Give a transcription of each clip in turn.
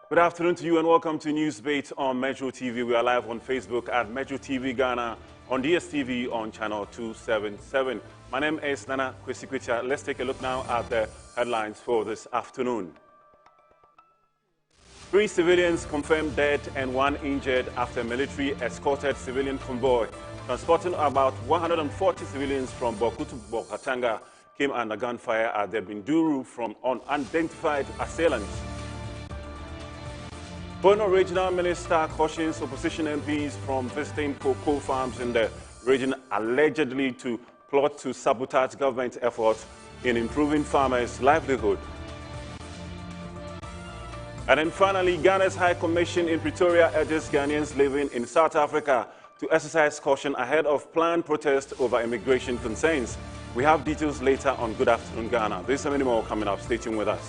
Good afternoon to you and welcome to Newsbait on Metro TV. We are live on Facebook at Metro TV Ghana, on DSTV on channel 277. My name is Nana Kwesi. Let's take a look now at the headlines for this afternoon. 3 civilians confirmed dead and 1 injured after military escorted civilian convoy transporting about 140 civilians from Boku to Bolgatanga came under gunfire at the Binduru from unidentified assailants. Borno Regional Minister cautions opposition MPs from visiting cocoa farms in the region allegedly to plot to sabotage government efforts in improving farmers' livelihood. And then finally, Ghana's High Commission in Pretoria urges Ghanaians living in South Africa to exercise caution ahead of planned protest over immigration concerns. We have details later on Good Afternoon Ghana. There's so many more coming up. Stay tuned with us.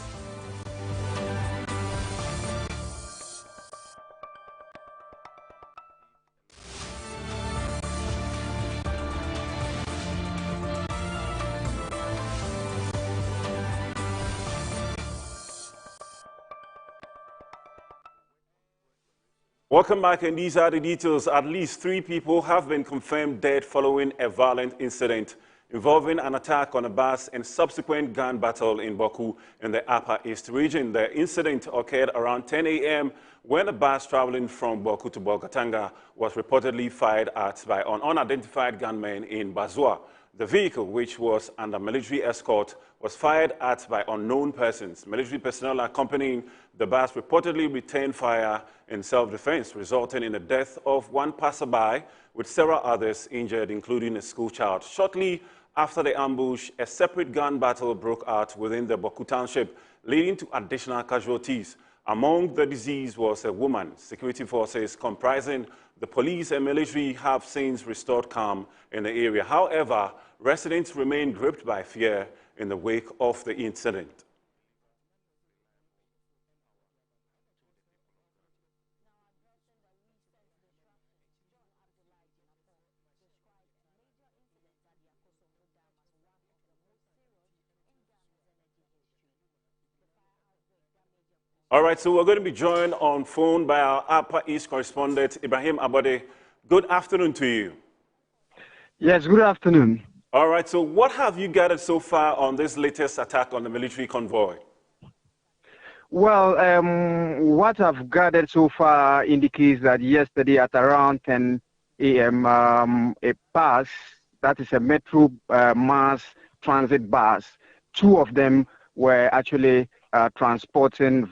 Welcome back, and these are the details. At least 3 people have been confirmed dead following a violent incident involving an attack on a bus and subsequent gun battle in Boku in the Upper East region. The incident occurred around 10 a.m. when a bus traveling from Boku to Bolgatanga was reportedly fired at by an unidentified gunman in Bazua. The vehicle, which was under military escort, was fired at by unknown persons. Military personnel accompanying the bus reportedly returned fire in self-defense, resulting in the death of 1 passerby with several others injured, including a school child. Shortly after the ambush, a separate gun battle broke out within the Boku township, leading to additional casualties. Among the deceased was a woman. Security forces comprising the police and military have since restored calm in the area. However, residents remain gripped by fear in the wake of the incident. All right, so we're going to be joined on phone by our Upper East correspondent, Ibrahim Abode. Good afternoon to you. Yes, good afternoon. All right, so what have you gathered so far on this latest attack on the military convoy? Well, what I've gathered so far indicates that yesterday at around 10 a.m., a bus, that is a Metro mass transit bus, 2 of them were actually transporting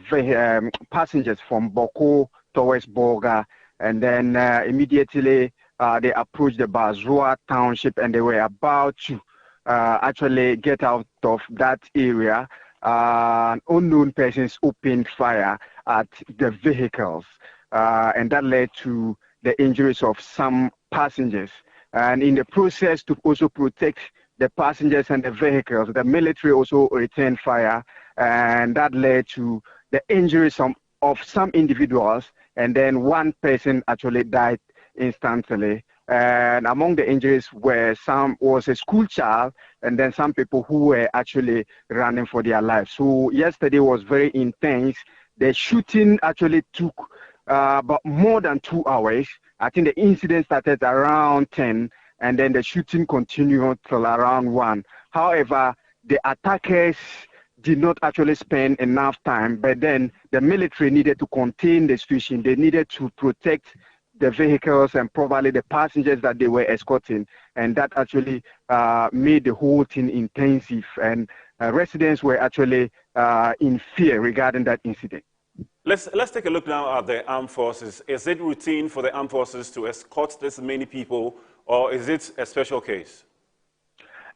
passengers from Boku towards Bolga, and then immediately they approached the Bazua township and they were about to actually get out of that area. Unknown persons opened fire at the vehicles, and that led to the injuries of some passengers. And in the process to also protect the passengers and the vehicles, the military also returned fire, and that led to the injuries of some individuals, and then 1 person actually died instantly. And among the injuries was a school child, and then some people who were actually running for their lives. So yesterday was very intense. The shooting actually took about more than 2 hours. I think the incident started around 10, and then the shooting continued till around 1. However, the attackers did not actually spend enough time, but then the military needed to contain the situation. They needed to protect the vehicles and probably the passengers that they were escorting, and that actually made the whole thing intensive, and residents were actually in fear regarding that incident. Let's take a look now at the armed forces. Is it routine for the armed forces to escort this many people, or is it a special case?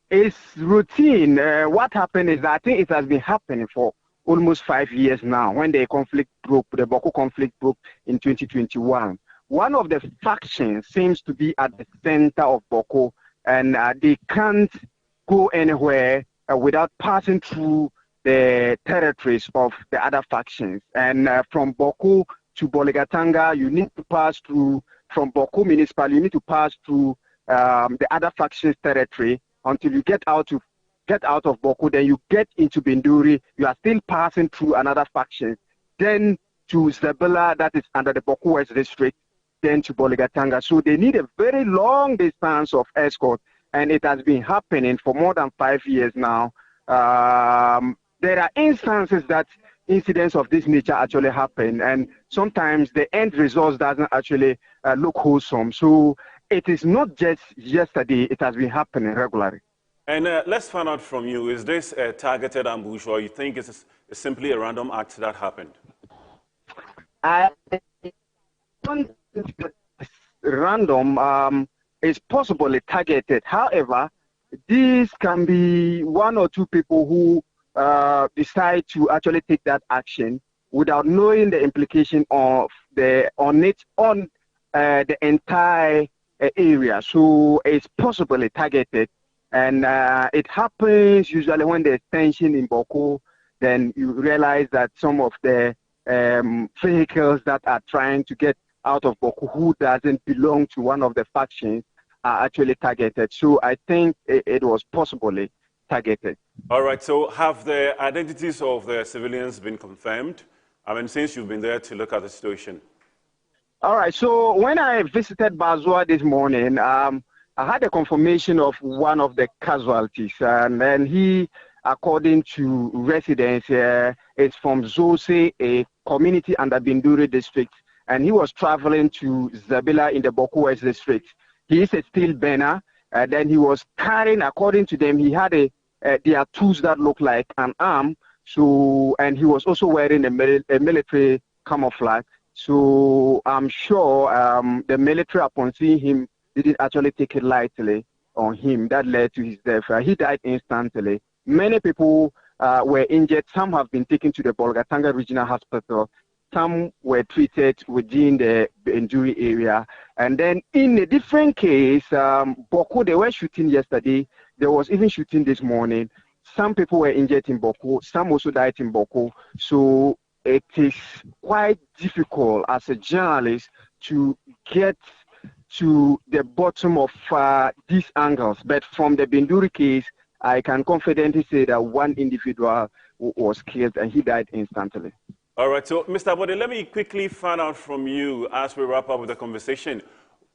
It's routine. What happened is that I think it has been happening for almost 5 years now. When the conflict broke, the Boku conflict broke in 2021. One of the factions seems to be at the center of Boku, and they can't go anywhere without passing through the territories of the other factions. And from Boku to Bolgatanga, you need to pass through, from Boku municipal, you need to pass through the other factions' territory until you get out of Boku. Then you get into Binduri, you are still passing through another faction. Then to Zabela, that is under the Boku West district, then to Bolgatanga. So they need a very long distance of escort, and it has been happening for more than 5 years now. There are instances that incidents of this nature actually happen, and sometimes the end result doesn't actually look wholesome. So it is not just yesterday, it has been happening regularly. And let's find out from you, is this a targeted ambush, or you think it's simply a random act that happened? I don't think it's random. It's possibly targeted. However, these can be one or two people who decide to actually take that action without knowing the implication of the entire area. So it's possibly targeted. And it happens usually when there's tension in Boko, then you realize that some of the vehicles that are trying to get out of Boko who doesn't belong to one of the factions are actually targeted. So I think it was possibly targeted. All right, so have the identities of the civilians been confirmed? I mean, since you've been there to look at the situation. All right, so when I visited Bazua this morning, I had a confirmation of one of the casualties, and then he, according to residents, is from Zose, a community under Binduri district, and he was traveling to Zabela in the Boku West district. He is a steel burner, and then he was carrying, according to them, he had their tools that look like an arm, so, and he was also wearing a military camouflage. So I'm sure the military, upon seeing him, didn't actually take it lightly on him. That led to his death. He died instantly. Many people were injured. Some have been taken to the Bolgatanga Regional Hospital. Some were treated within the injury area. And then in a different case, Boko, they were shooting yesterday. There was even shooting this morning. Some people were injured in Boko. Some also died in Boko. So it is quite difficult as a journalist to get to the bottom of these angles. But from the Binduri case, I can confidently say that one individual was killed and he died instantly. All right, so Mr. Bode, let me quickly find out from you as we wrap up with the conversation.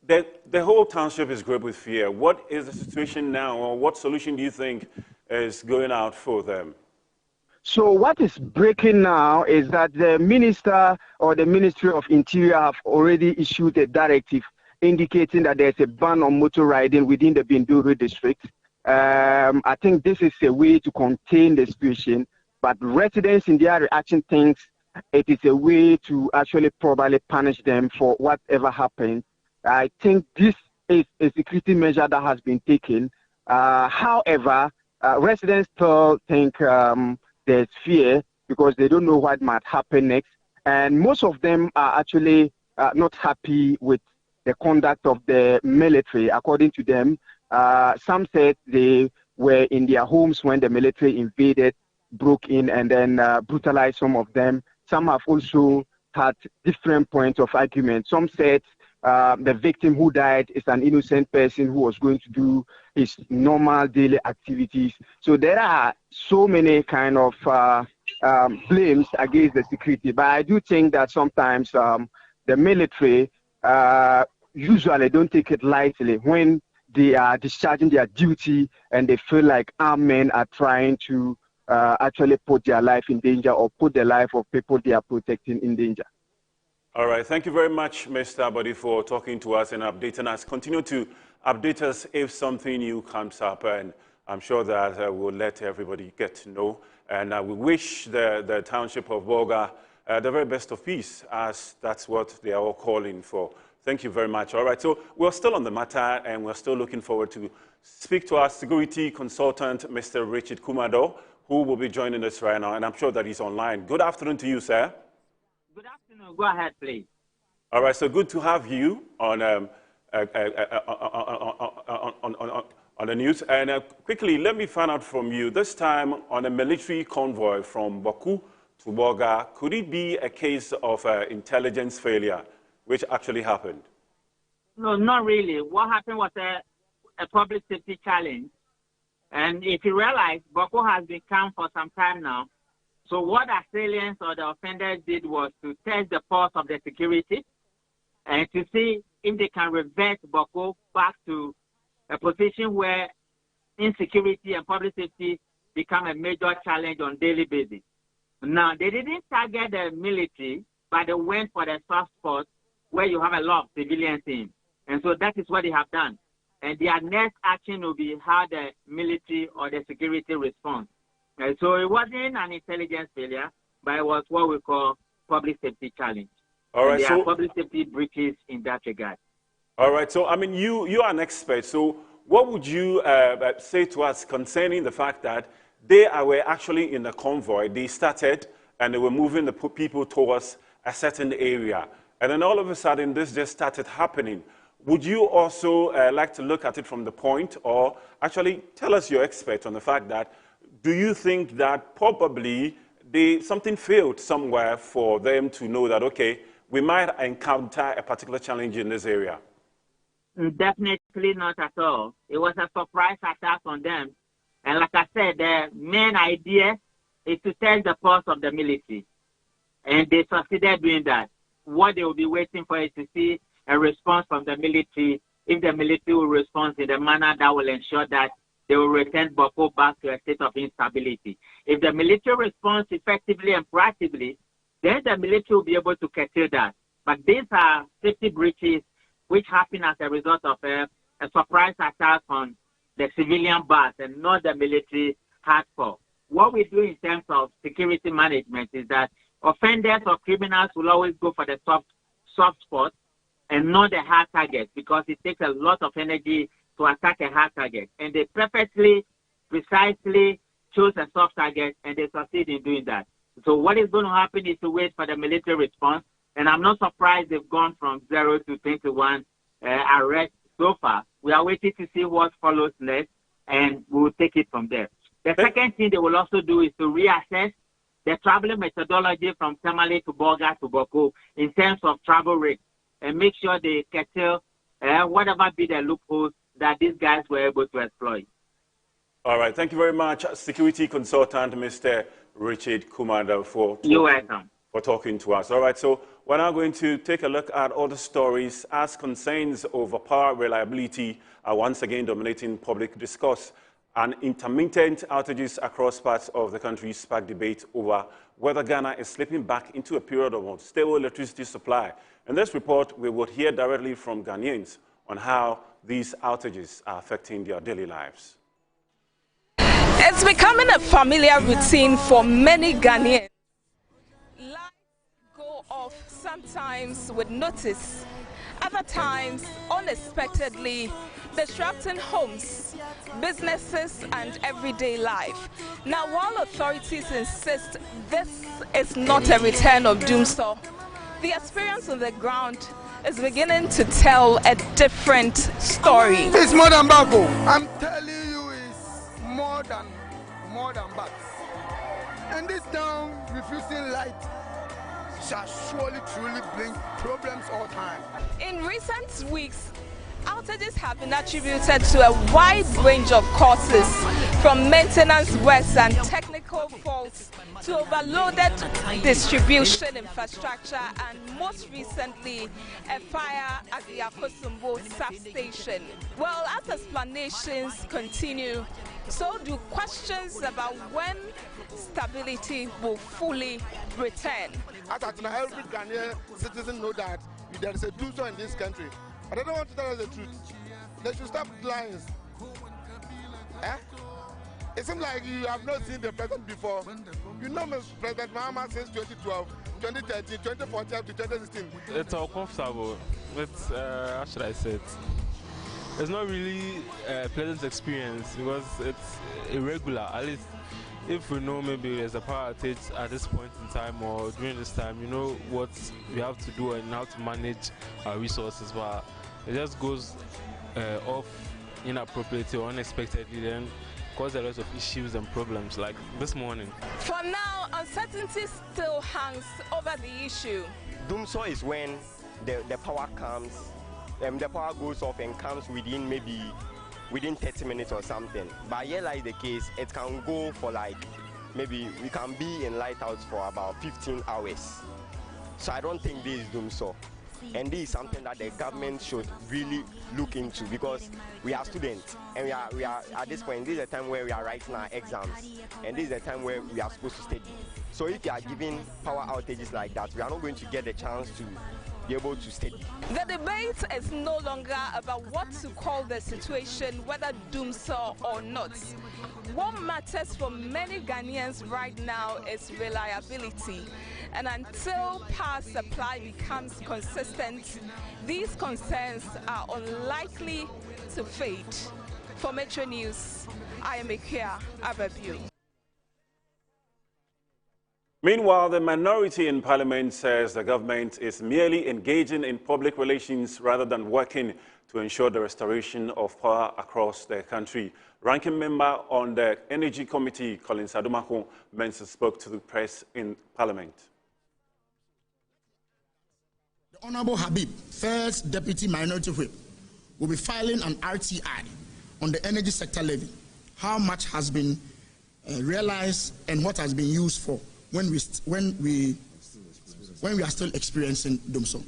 The whole township is gripped with fear. What is the situation now, or what solution do you think is going out for them? So what is breaking now is that the minister or the Ministry of Interior have already issued a directive indicating that there's a ban on motor riding within the Binduri district. I think this is a way to contain the situation, but residents in their reaction think it is a way to actually probably punish them for whatever happened. I think this is a security measure that has been taken. However, residents still think there's fear because they don't know what might happen next. And most of them are actually not happy with the conduct of the military. According to them, some said they were in their homes when the military invaded, broke in, and then brutalized some of them. Some have also had different points of argument. Some said the victim who died is an innocent person who was going to do his normal daily activities. So there are so many kind of blames against the security. But I do think that sometimes the military usually don't take it lightly when they are discharging their duty and they feel like armed men are trying to actually put their life in danger or put the life of people they are protecting in danger. All right. Thank you very much, Mr. Bode, for talking to us and updating us. Continue to update us if something new comes up, and I'm sure that we'll let everybody get to know. And we wish the township of Bolga the very best of peace, as that's what they are all calling for. Thank you very much. All right, so we're still on the matter, and we're still looking forward to speak to our security consultant, Mr. Richard Kumado, who will be joining us right now, and I'm sure that he's online. Good afternoon to you, sir. Good afternoon. Go ahead, please. All right, so good to have you on the news. And quickly, let me find out from you, this time on a military convoy from Baku to Bolga, could it be a case of intelligence failure, which actually happened? No, not really. What happened was a public safety challenge. And if you realize, Boko has been calm for some time now. So what the assailants or the offenders did was to test the pulse of the security and to see if they can revert Boko back to a position where insecurity and public safety become a major challenge on a daily basis. Now, they didn't target the military, but they went for the soft spot where you have a lot of civilians in. And so that is what they have done. And their next action will be how the military or the security responds. And so it wasn't an intelligence failure, but it was what we call public safety challenge. All right, there are public safety breaches in that regard. All right, so I mean, you are an expert. So what would you say to us concerning the fact that they were actually in a convoy, they started and they were moving the people towards a certain area. And then all of a sudden, this just started happening. Would you also like to look at it from the point, or actually tell us your expert on the fact that, do you think that probably something failed somewhere for them to know that, okay, we might encounter a particular challenge in this area? Definitely not at all. It was a surprise attack on them. And like I said, the main idea is to test the pulse of the military. And they succeeded doing that. What they will be waiting for is to see a response from the military, if the military will respond in a manner that will ensure that they will return Boko back to a state of instability. If the military responds effectively and proactively, then the military will be able to curtail that. But these are safety breaches which happen as a result of a surprise attack on the civilian base and not the military hardcore. What we do in terms of security management is that offenders or criminals will always go for the soft spot and not the hard target, because it takes a lot of energy to attack a hard target. And they perfectly, precisely chose a soft target, and they succeed in doing that. So what is going to happen is to wait for the military response. And I'm not surprised they've gone from 0 to 21 arrests so far. We are waiting to see what follows next, and we'll take it from there. The second thing they will also do is to reassess the traveling methodology from Tamale to Bolga to Boko in terms of travel rates, and make sure they curtail whatever be the loopholes that these guys were able to exploit. All right. Thank you very much, security consultant Mr. Richard Kumada, for talking to us. All right. So we're now going to take a look at all the stories as concerns over power reliability are once again dominating public discourse, and intermittent outages across parts of the country spark debate over whether Ghana is slipping back into a period of unstable electricity supply. In this report, we will hear directly from Ghanaians on how these outages are affecting their daily lives. It's becoming a familiar routine for many Ghanaians. Lights go off sometimes with notice, other times unexpectedly, disrupting homes, businesses and everyday life. Now, while authorities insist this is not a return of doomsday, the experience on the ground is beginning to tell a different story. It's more than Bako. I'm telling you, it's more than bad. In this town, refusing light shall surely truly bring problems all time. In recent weeks, outages have been attributed to a wide range of causes, from maintenance works and technical faults to overloaded distribution infrastructure, and most recently, a fire at the Akosombo substation. Well, as explanations continue, so do questions about when stability will fully return. As every Ghanaian citizen know that there is a doomsday in this country. But I don't want to tell us the truth. They should stop lying. It seems like you have not seen the president before. You know President Mahama since 2012, 2013, 2014 to 2016. It's uncomfortable. It's, how should I say it? It's not really a pleasant experience because it's irregular. At least if we know maybe there's a power outage at this point in time or during this time, you know what we have to do and how to manage our resources. But it just goes off inappropriately or unexpectedly, then cause a lot of issues and problems like this morning. For now, uncertainty still hangs over the issue. Doomsday is when the power comes, the power goes off and comes within 30 minutes or something. But here like the case, it can go for like maybe we can be in lighthouse for about 15 hours. So I don't think this is Dumso. And this is something that the government should really look into, because we are students and we are at this point, this is a time where we are writing our exams, and this is a time where we are supposed to study. So if you are giving power outages like that, we are not going to get the chance to be able to study. The debate is no longer about what to call the situation, whether Dumso or not. What matters for many Ghanaians right now is reliability. And until power supply becomes consistent, these concerns are unlikely to fade. For Metro News, I am Ikea Ababu. Meanwhile, the minority in Parliament says the government is merely engaging in public relations rather than working to ensure the restoration of power across the country. Ranking member on the Energy Committee, Collins Adumako, Mensah, spoke to the press in Parliament. The Honorable Habib, First Deputy Minority Whip, will be filing an RTI on the energy sector levy. How much has been realized and what has been used for when we are still experiencing Dumso.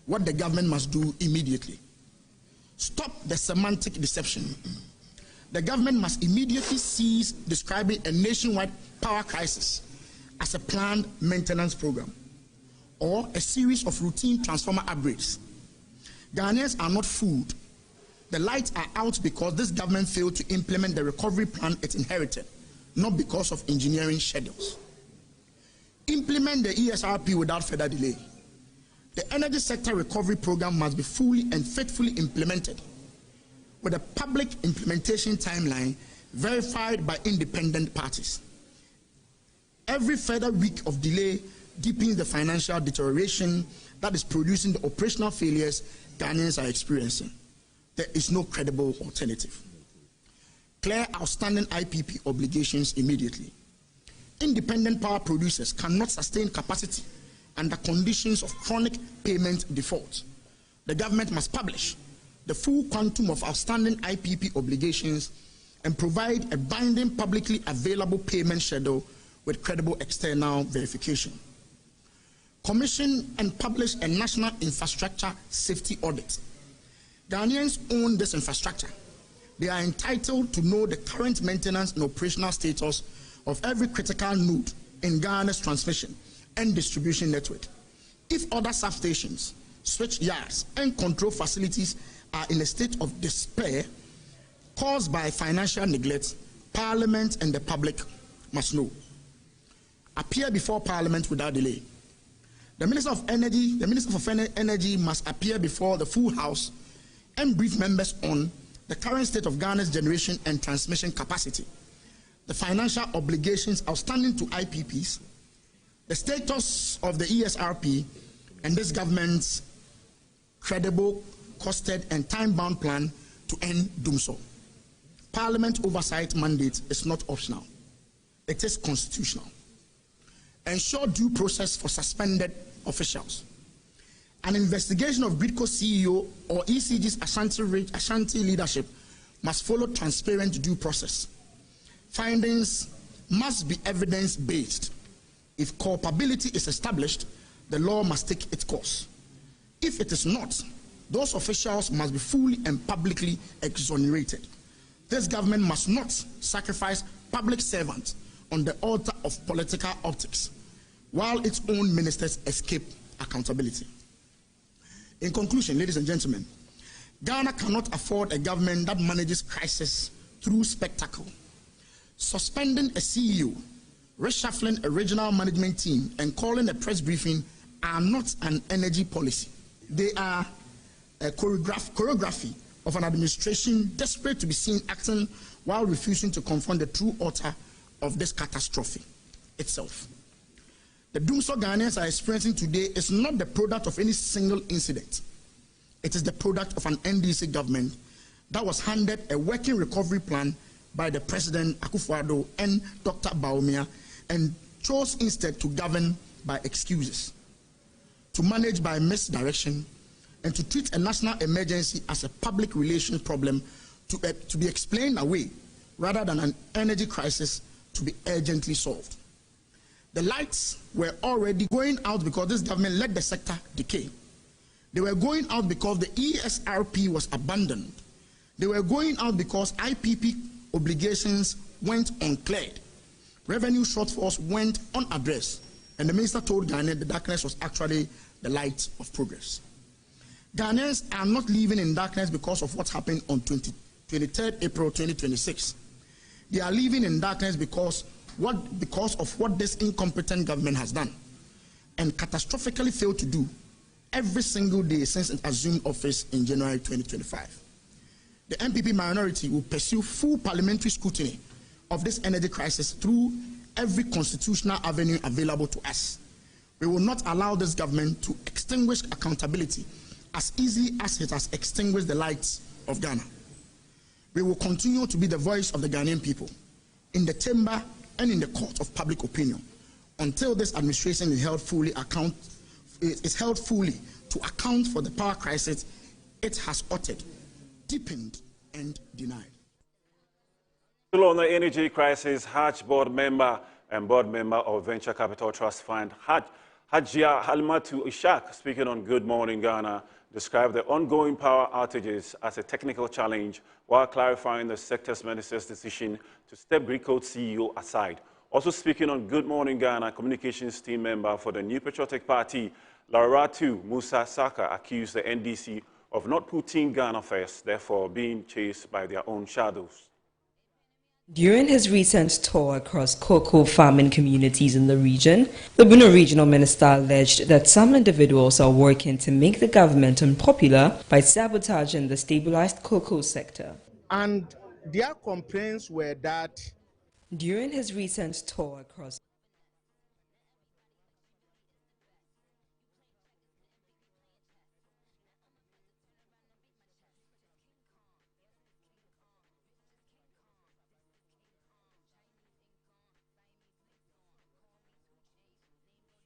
What the government must do immediately: stop the semantic deception. The government must immediately cease describing a nationwide power crisis as a planned maintenance program or a series of routine transformer upgrades. Ghanaians are not fooled. The lights are out because this government failed to implement the recovery plan it inherited, not because of engineering schedules. Implement the ESRP without further delay. The energy sector recovery program must be fully and faithfully implemented with a public implementation timeline verified by independent parties. Every further week of delay deepens the financial deterioration that is producing the operational failures Ghanaians are experiencing. There is no credible alternative. Clear outstanding IPP obligations immediately. Independent power producers cannot sustain capacity under conditions of chronic payment default. The government must publish the full quantum of outstanding IPP obligations and provide a binding publicly available payment schedule with credible external verification. Commission and publish a national infrastructure safety audit. Ghanaians own this infrastructure. They are entitled to know the current maintenance and operational status of every critical node in Ghana's transmission and distribution network. If other substations, switch yards, and control facilities are in a state of despair caused by financial neglect, Parliament and the public must know. Appear before Parliament without delay. The Minister of Energy must appear before the full House and brief members on the current state of Ghana's generation and transmission capacity, the financial obligations outstanding to IPPs, the status of the ESRP, and this government's credible, costed, and time-bound plan to end Dumso. Parliament oversight mandate is not optional. It is constitutional. Ensure due process for suspended officials. An investigation of Gridco CEO or ECG's Ashanti leadership must follow transparent due process. Findings must be evidence-based. If culpability is established, the law must take its course. If it is not, those officials must be fully and publicly exonerated. This government must not sacrifice public servants on the altar of political optics, while its own ministers escape accountability. In conclusion, ladies and gentlemen, Ghana cannot afford a government that manages crisis through spectacle. Suspending a CEO, reshuffling a regional management team, and calling a press briefing are not an energy policy. They are a choreography of an administration desperate to be seen acting while refusing to confront the true author of this catastrophe itself. The Dumso Ghanaians are experiencing today is not the product of any single incident. It is the product of an NDC government that was handed a working recovery plan by the President Akufo-Addo and Dr. Bawumia, and chose instead to govern by excuses, to manage by misdirection, and to treat a national emergency as a public relations problem to be explained away rather than an energy crisis to be urgently solved. The lights were already going out because this government let the sector decay. They were going out because the ESRP was abandoned. They were going out because IPP obligations went uncleared. Revenue shortfalls went unaddressed. And the minister told Ghanaians the darkness was actually the light of progress. Ghanaians are not living in darkness because of what happened on 23rd April 2026. They are living in darkness because of what this incompetent government has done and catastrophically failed to do every single day since it assumed office in January 2025. The MPP minority will pursue full parliamentary scrutiny of this energy crisis through every constitutional avenue available to us. We will not allow this government to extinguish accountability as easily as it has extinguished the lights of Ghana. We will continue to be the voice of the Ghanaian people in the chamber and in the court of public opinion until this administration is held fully to account for the power crisis it has uttered, deepened, and denied. Still on the energy crisis, Hajj board member and board member of Venture Capital Trust Fund, Hajia Halimatu Ishaq, speaking on Good Morning Ghana, described the ongoing power outages as a technical challenge while clarifying the sector's minister's decision to step Greencoat CEO aside. Also speaking on Good Morning Ghana, communications team member for the New Patriotic Party, Laratu Musa Saka, accused the NDC of not putting Ghana first, therefore being chased by their own shadows. During his recent tour across cocoa farming communities in the region, the Bono regional minister alleged that some individuals are working to make the government unpopular by sabotaging the stabilized cocoa sector. And their complaints were that during his recent tour across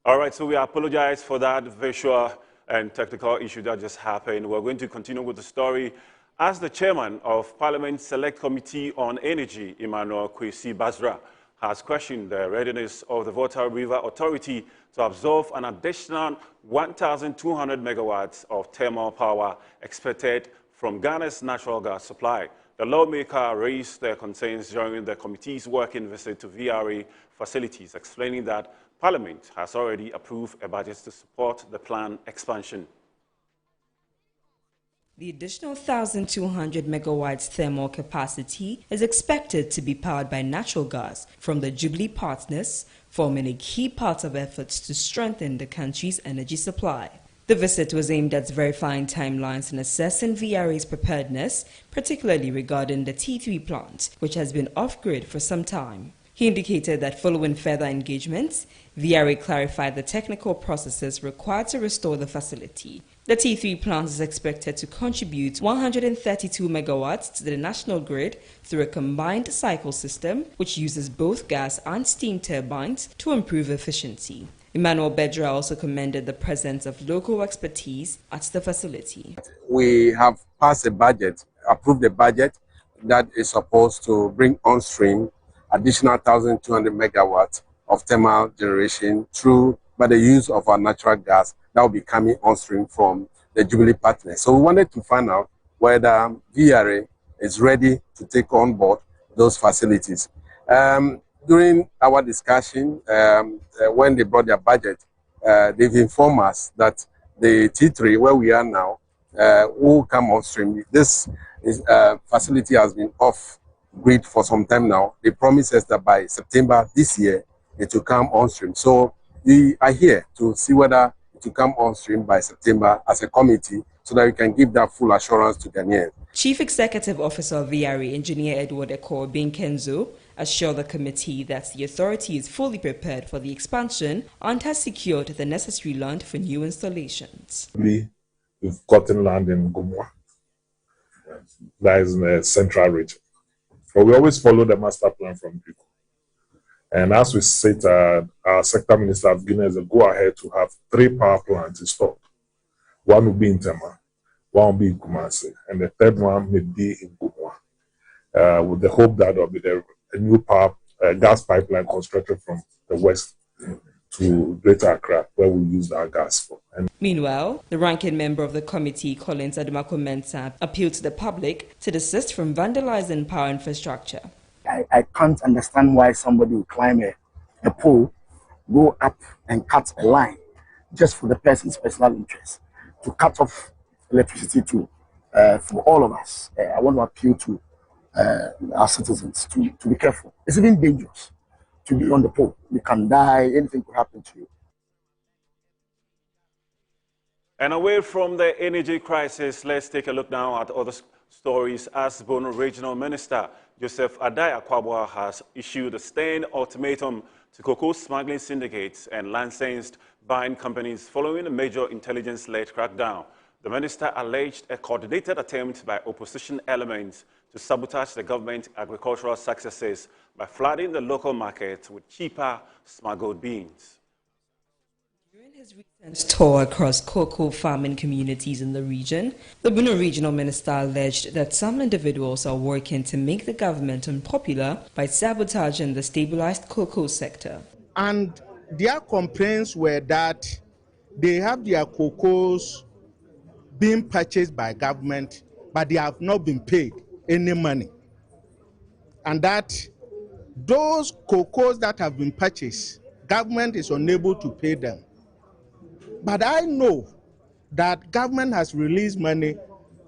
All right, so we apologize for that visual and technical issue that just happened. We're going to continue with the story. As the chairman of Parliament's Select Committee on Energy, Emmanuel Kwesi Basra, has questioned the readiness of the Volta River Authority to absorb an additional 1,200 megawatts of thermal power expected from Ghana's natural gas supply. The lawmaker raised their concerns during the committee's working visit to VRA facilities, explaining that Parliament has already approved a budget to support the planned expansion. The additional 1,200 megawatts thermal capacity is expected to be powered by natural gas from the Jubilee partners, forming a key part of efforts to strengthen the country's energy supply. The visit was aimed at verifying timelines and assessing VRA's preparedness, particularly regarding the T3 plant, which has been off-grid for some time. He indicated that following further engagements, VRA clarified the technical processes required to restore the facility. The T3 plant is expected to contribute 132 megawatts to the national grid through a combined cycle system, which uses both gas and steam turbines to improve efficiency. Emmanuel Bedra also commended the presence of local expertise at the facility. We have passed a budget, approved a budget that is supposed to bring on stream additional 1,200 megawatts of thermal generation by the use of our natural gas that will be coming on stream from the Jubilee partners. So we wanted to find out whether VRA is ready to take on board those facilities. During our discussion, when they brought their budget, they've informed us that the T3, where we are now, will come on stream. This facility has been off grid for some time now. They promised us that by September this year, it will come on stream. So we are here to see whether it will come on stream by September as a committee so that we can give that full assurance to Ghanaians. Chief Executive Officer of VRA, Engineer Edward Eko Binkenzo, assured the committee that the authority is fully prepared for the expansion and has secured the necessary land for new installations. We've gotten land in Gumwa, that is in the central region. But we always follow the master plan from Greencoat. And as we said, our sector minister has given us a go-ahead to have 3 power plants installed. One will be in Tema, one will be in Kumasi, and the third one may be in Gumwa, with the hope that there will be a new power gas pipeline constructed from the west to Greater Accra, where we use our gas for. And meanwhile, the ranking member of the committee, Collins Adumako-Mensah, appealed to the public to desist from vandalizing power infrastructure. I can't understand why somebody will climb a pole, go up and cut a line just for the person's personal interest, to cut off electricity for all of us. I want to appeal to our citizens to be careful. It's even dangerous to be on the pole. You can die, anything could happen to you. And away from the energy crisis, let's take a look now at other stories. As Bono Regional Minister Joseph Addai Akwabwa has issued a stern ultimatum to cocoa smuggling syndicates and licensed buying companies following a major intelligence-led crackdown. The minister alleged a coordinated attempt by opposition elements to sabotage the government's agricultural successes by flooding the local market with cheaper smuggled beans. During his recent tour across cocoa farming communities in the region, the Bono Regional Minister alleged that some individuals are working to make the government unpopular by sabotaging the stabilized cocoa sector. And their complaints were that they have their cocoas being purchased by government, but they have not been paid any money. And that those cocoas that have been purchased, government is unable to pay them. But I know that government has released money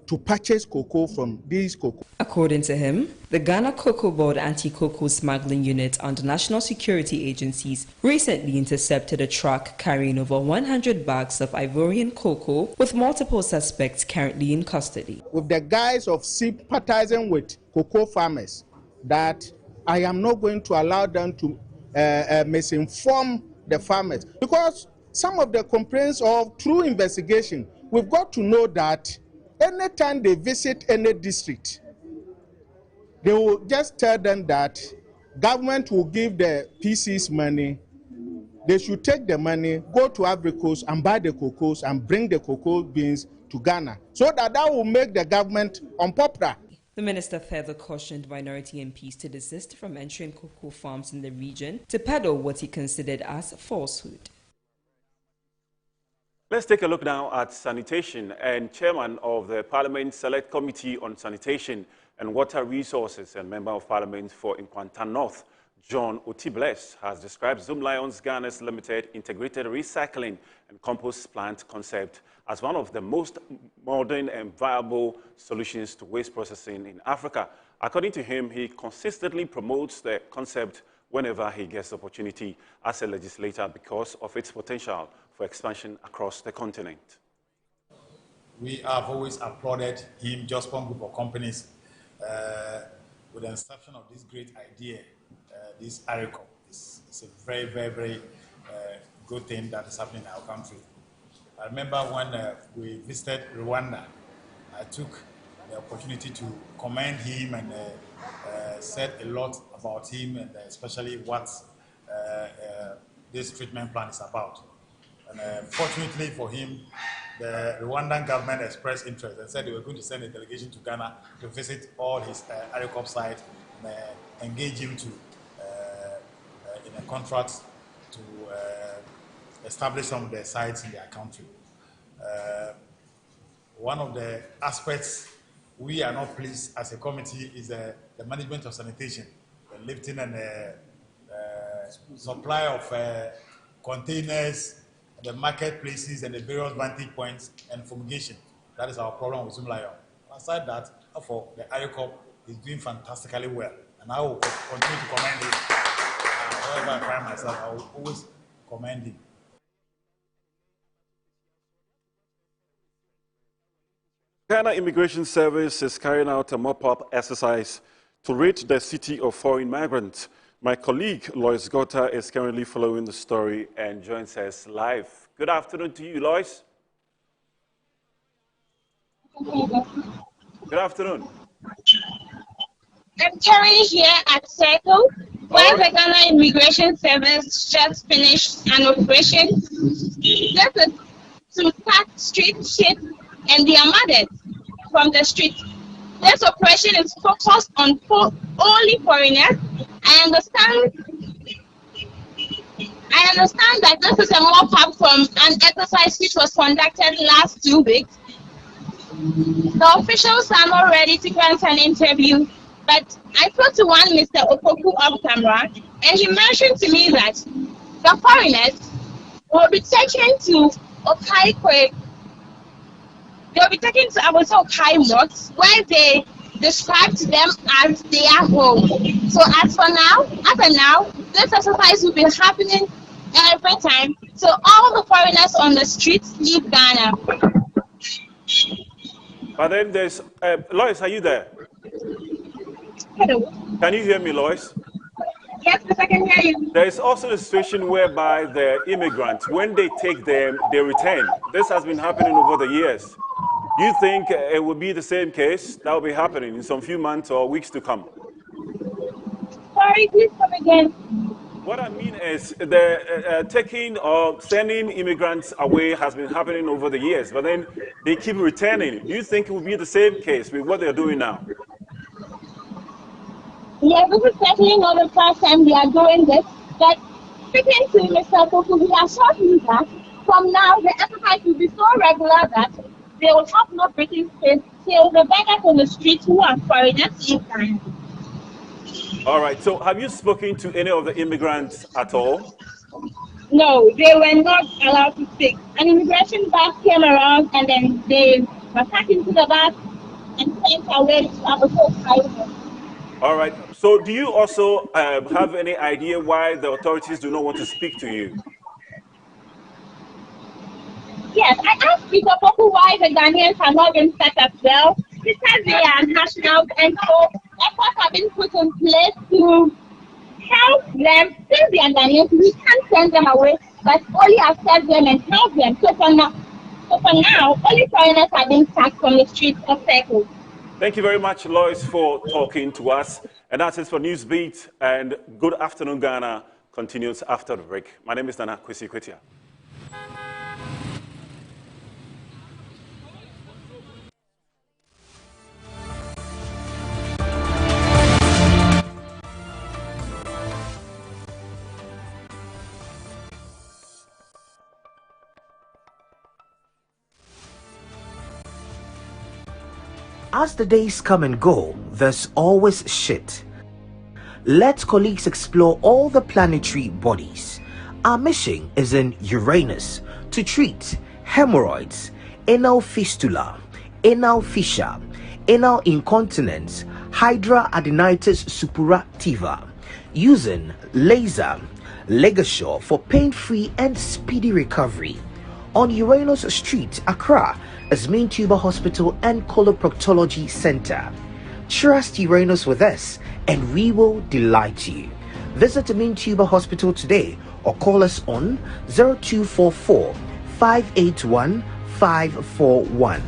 to purchase cocoa from these cocoa. According to him, the Ghana Cocoa Board Anti-Cocoa Smuggling Unit under National Security Agencies recently intercepted a truck carrying over 100 bags of Ivorian cocoa with multiple suspects currently in custody. With the guise of sympathizing with cocoa farmers, that I am not going to allow them to misinform the farmers. Because some of the complaints of through investigation, we've got to know that anytime they visit any district, they will just tell them that government will give the PCs money. They should take the money, go to Ivory Coast and buy the cocoas and bring the cocoa beans to Ghana, so that will make the government unpopular. The minister further cautioned minority MPs to desist from entering cocoa farms in the region to peddle what he considered as falsehood. Let's take a look now at sanitation. And chairman of the Parliament Select Committee on Sanitation and Water Resources and Member of Parliament for Nkwanta North, John Otibles, has described Zoomlions Ghana's limited integrated recycling and compost plant concept as one of the most modern and viable solutions to waste processing in Africa. According to him, he consistently promotes the concept whenever he gets the opportunity as a legislator because of its potential for expansion across the continent. We have always applauded him, just one group of companies, with the inception of this great idea, this ARICOP. It's a very, very, very good thing that is happening in our country. I remember when we visited Rwanda, I took the opportunity to commend him and said a lot about him and especially what this treatment plan is about. And fortunately for him, the Rwandan government expressed interest and said they were going to send a delegation to Ghana to visit all his ARICOP sites and engage him to in a contract to establish some of their sites in their country. One of the aspects we are not pleased as a committee is the management of sanitation, the lifting and supply of containers, the marketplaces and the various vantage points and fumigation. That is our problem with Zoomlion. Aside that, for the ARICOP is doing fantastically well, and I will continue to commend it. Wherever I find myself, I will always commend him. Ghana Immigration Service is carrying out a mop-up exercise to rid the city of foreign migrants. My colleague, Lois Gota, is currently following the story and joins us live. Good afternoon to you, Lois. Good afternoon. I'm currently here at Circle, where the Ghana Immigration Service just finished an operation to cut street shit and the Amadet from the street. This operation is focused on only foreigners I understand that this is a mock-up from an exercise which was conducted last 2 weeks. The officials are not ready to grant an interview, but I spoke to one Mr. Opoku off camera, and he mentioned to me that the foreigners will be taken to Okaikwe. They'll be taken to Okai mosques, where they described them as their home. So as for now, this exercise will be happening every time. So all the foreigners on the streets leave Ghana. But then there's Lois, are you there? Hello. Can you hear me, Lois? Yes, I can hear you. There is also a situation whereby the immigrants, when they take them, they return. This has been happening over the years. Do you think it will be the same case that will be happening in some few months or weeks to come? Sorry, please come again. What I mean is the taking or sending immigrants away has been happening over the years, but then they keep returning. Do you think it will be the same case with what they're doing now? Yeah, this is certainly not the first time we are doing this, but speaking to Mr. Opoku, he assured me that from now the exercise will be so regular that they will have no breathing space till the beggars on the streets who are foreigners leave Ghana. All right, so have you spoken to any of the immigrants at all? No, they were not allowed to speak. An immigration bus came around and then they were packed into the bus and sent away to Abaco Highway. All right, so do you also have any idea why the authorities do not want to speak to you? Yes, I asked Mr. Opoku why the Ghanaians have not been set up well. He said they are nationals, and so efforts have been put in place to help them. Since they are Ghanaians, we can't send them away, but only accept them and help them. So for now, only foreigners are being sacked from the streets of Circle. Thank you very much, Lois, for talking to us. And that's it for Newsbeat. And Good Afternoon, Ghana continues after the break. My name is Nana Kwesi Kwetia. As the days come and go, there's always shit. Let colleagues explore all the planetary bodies. Our mission is in Uranus to treat hemorrhoids, anal fistula, anal fissure, anal incontinence, hidradenitis suppurativa, using laser ligature for pain-free and speedy recovery. On Uranus Street, Accra, is Mintuba Hospital and Coloproctology Center. Trust Uranus with us and we will delight you. Visit Mintuba Hospital today or call us on 0244 581 541.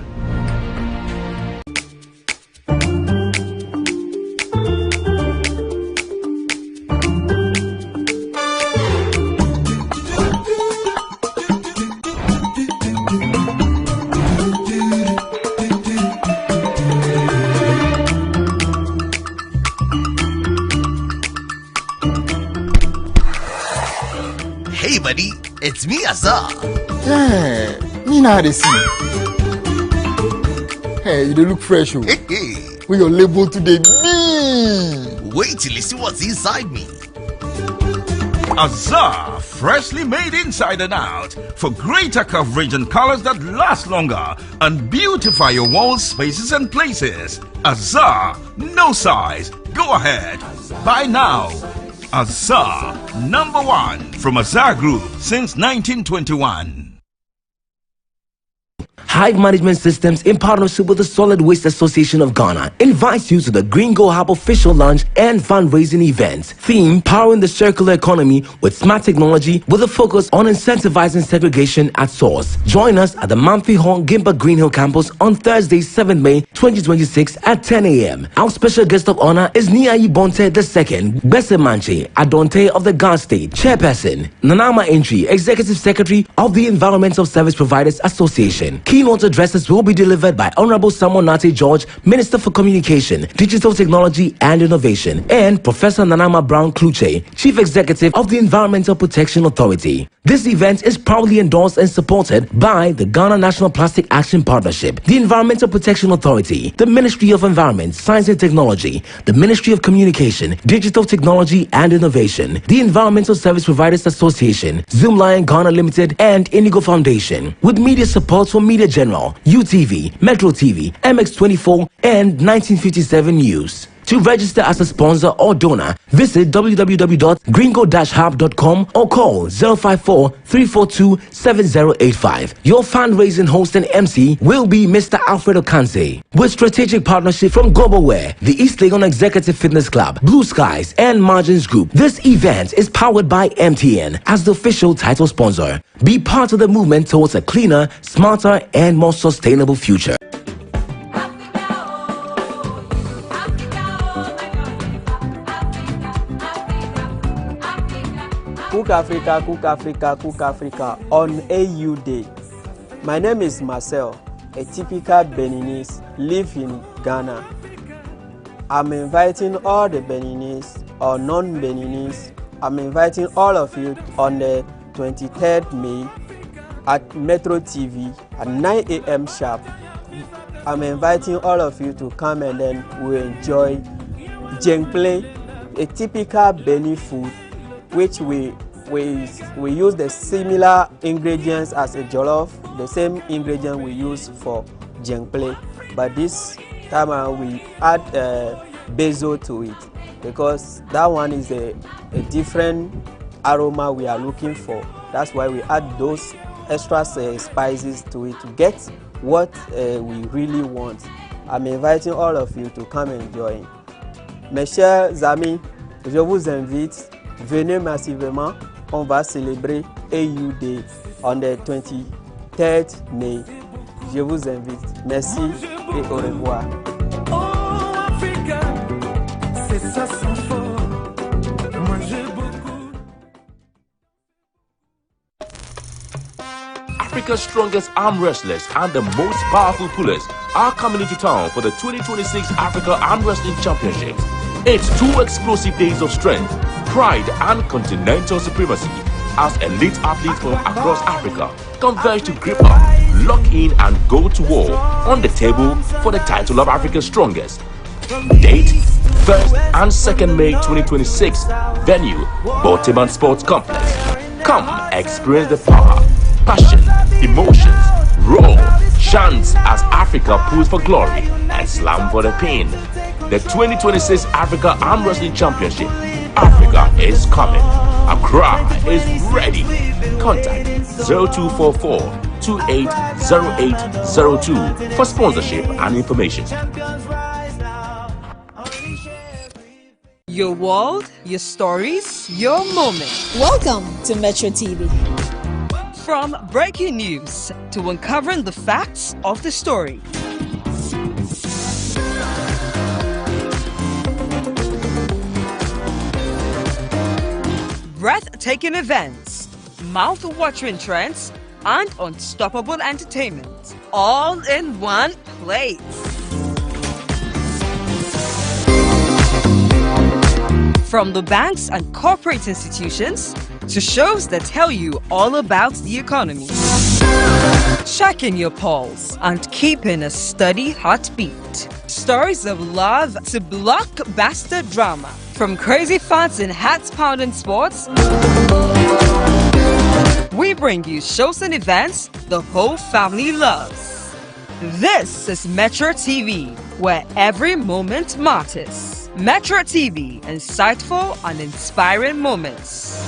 It's me, Azar. Yeah, me now they see. Hey, you look fresh. Oh. Hey. With your label today. Wait till you see what's inside me. Azar, freshly made inside and out for greater coverage and colors that last longer and beautify your walls, spaces and places. Azar, no size. Go ahead. Buy now. Azar, #1 from Azar Group since 1921. Hive Management Systems, in partnership with the Solid Waste Association of Ghana, invites you to the Green Go Hub official launch and fundraising events. Theme: Powering the Circular Economy with Smart Technology, with a focus on incentivizing segregation at source. Join us at the Mamphy Hall Gimba Green Hill campus on Thursday, 7th May 2026 at 10 a.m. Our special guest of honor is Niayi Bonte II, Besse Manche Adonte of the Ghana State, Chairperson, Nanama Entry, Executive Secretary of the Environmental Service Providers Association. Key Keynote addresses will be delivered by Honorable Samuel Nate George, Minister for Communication, Digital Technology and Innovation, and Professor Nanama Brown Kluche, Chief Executive of the Environmental Protection Authority. This event is proudly endorsed and supported by the Ghana National Plastic Action Partnership, the Environmental Protection Authority, the Ministry of Environment, Science and Technology, the Ministry of Communication, Digital Technology and Innovation, the Environmental Service Providers Association, Zoom Lion Ghana Limited, and Indigo Foundation, with media support from Media General, UTV, Metro TV, MX24, and 1957 News. To register as a sponsor or donor, visit www.gringo-hub.com or call 054-342-7085. Your fundraising host and MC will be Mr. Alfredo Kanse. With strategic partnership from Globalware, the East Legon Executive Fitness Club, Blue Skies, and Margins Group, this event is powered by MTN as the official title sponsor. Be part of the movement towards a cleaner, smarter, and more sustainable future. Cook Africa, Cook Africa, Cook Africa on AU Day. My name is Marcel, a typical Beninese, live in Ghana. I'm inviting all the Beninese or non-Beninese, I'm inviting all of you on the 23rd May at Metro TV at 9 a.m. sharp. I'm inviting all of you to come and then we'll enjoy Jengple, a typical Benin food, which we use the similar ingredients as a jollof, the same ingredient we use for jengple, but this time we add basil to it because that one is a different aroma we are looking for. That's why we add those extra spices to it to get what we really want. I'm inviting all of you to come and join. Mes chers amis, je vous invite. Venez massivement, on va célébrer AU Day on the 23rd May. Je vous invite. Merci et au revoir. Africa's strongest arm wrestlers and the most powerful pullers are coming into town for the 2026 Africa Arm Wrestling Championships. It's 2 explosive days of strength, pride and continental supremacy as elite athletes from across Africa converge to grip up, lock in and go to war on the table for the title of Africa's strongest. Date 1st and 2nd May 2026. Venue Baltimore Sports Complex. Come experience the power, passion, emotions, roar, chants as Africa pulls for glory and slam for the pain. The 2026 Africa Arm Wrestling Championship. Africa is coming. Accra is ready. Contact 0244-280802 for sponsorship and information. Your world, your stories, your moment. Welcome to Metro TV. From breaking news to uncovering the facts of the story. Breathtaking events, mouth-watering trends, and unstoppable entertainment, all in one place. From the banks and corporate institutions to shows that tell you all about the economy. Checking your pulse and keeping a steady heartbeat. Stories of love to blockbuster drama. From crazy fans and heart-pounding sports, we bring you shows and events the whole family loves. This is Metro TV, where every moment matters. Metro TV, insightful and inspiring moments.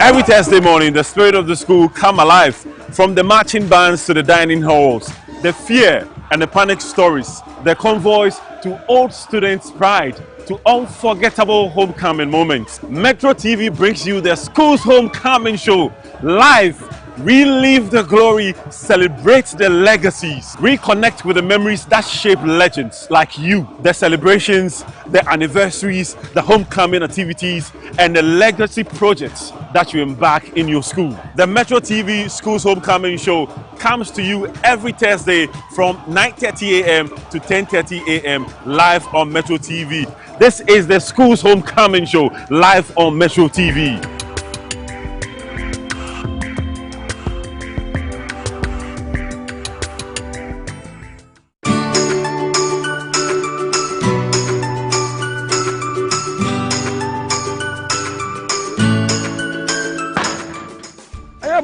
Every Thursday morning, the spirit of the school come alive. From the marching bands to the dining halls, the fear and the panic stories, the convoys to old students' pride, to unforgettable homecoming moments. Metro TV brings you the school's homecoming show live. Relive the glory, celebrate the legacies, reconnect with the memories that shape legends like you. The celebrations, the anniversaries, the homecoming activities, and the legacy projects that you embark in your school. The Metro TV Schools Homecoming Show comes to you every Thursday from 9:30 a.m. to 10:30 a.m. live on Metro TV. This is the Schools Homecoming Show live on Metro TV.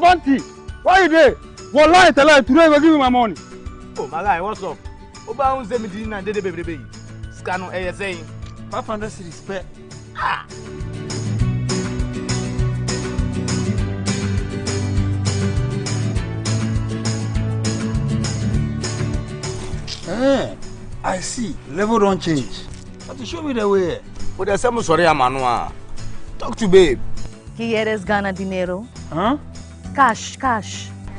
Bunty, why you there? What lie tell I today go give me my money. Oh my guy, what's up? Oba un 17 and dede baby. Scan on ASA 500 cedis per. Ah. I see. Level don't change. But to show me the way. But there's some sorry Amanua. Talk to babe. ¿Quieres Ghana dinero? Huh? Cash.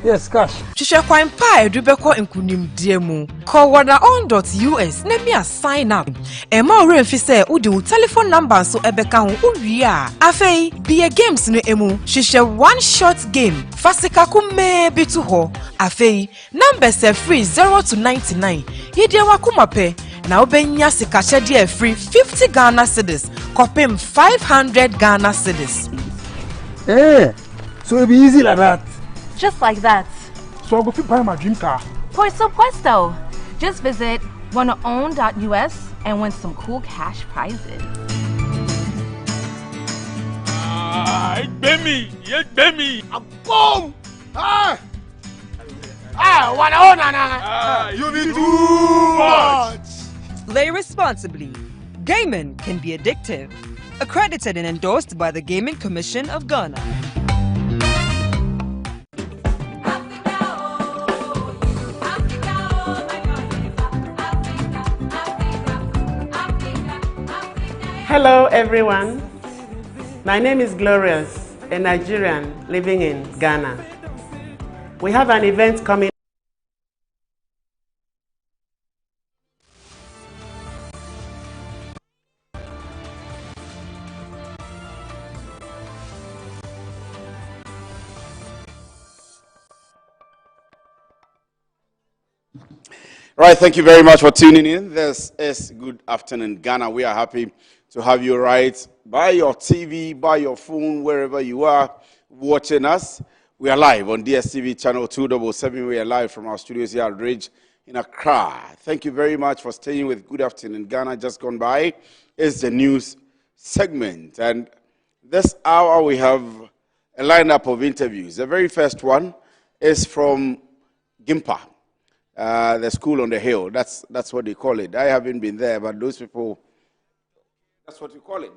Yes, cash. Shisha kwa mpa edubeko nkunimdie mu. Call wada.on.us na me sign up. Ema ore mfi se udi u telephone number so ebeka ho uwie a. Afei be games no emu. Shisha one shot game. Fasika kume bitu ho. Afei number se free 0 to 99. Yede wakuma pe. Na obenya sika de free 50 Ghana cedis. Kopim 500 Ghana cedis. So it'll be easy like that. Just like that. So I'll go buy my dream car. Por supuesto. Just visit wanaown.us and win some cool cash prizes. It's Bemi. Boom! You be too much. Play responsibly. Gaming can be addictive. Accredited and endorsed by the Gaming Commission of Ghana. Hello everyone, my name is Glorious, a Nigerian living in Ghana. We have an event coming. Right, thank you very much for tuning in. This is Good Afternoon Ghana. We are happy to have you right by your TV, by your phone, wherever you are watching us. We are live on DSTV channel 277. We are live from our studios here at Ridge in Accra. Thank you very much for staying with Good Afternoon Ghana. Just gone by is the news segment. And this hour we have a lineup of interviews. The very first one is from GIMPA. The school on the hill, that's what they call it. I haven't been there, but those people, that's what you call it.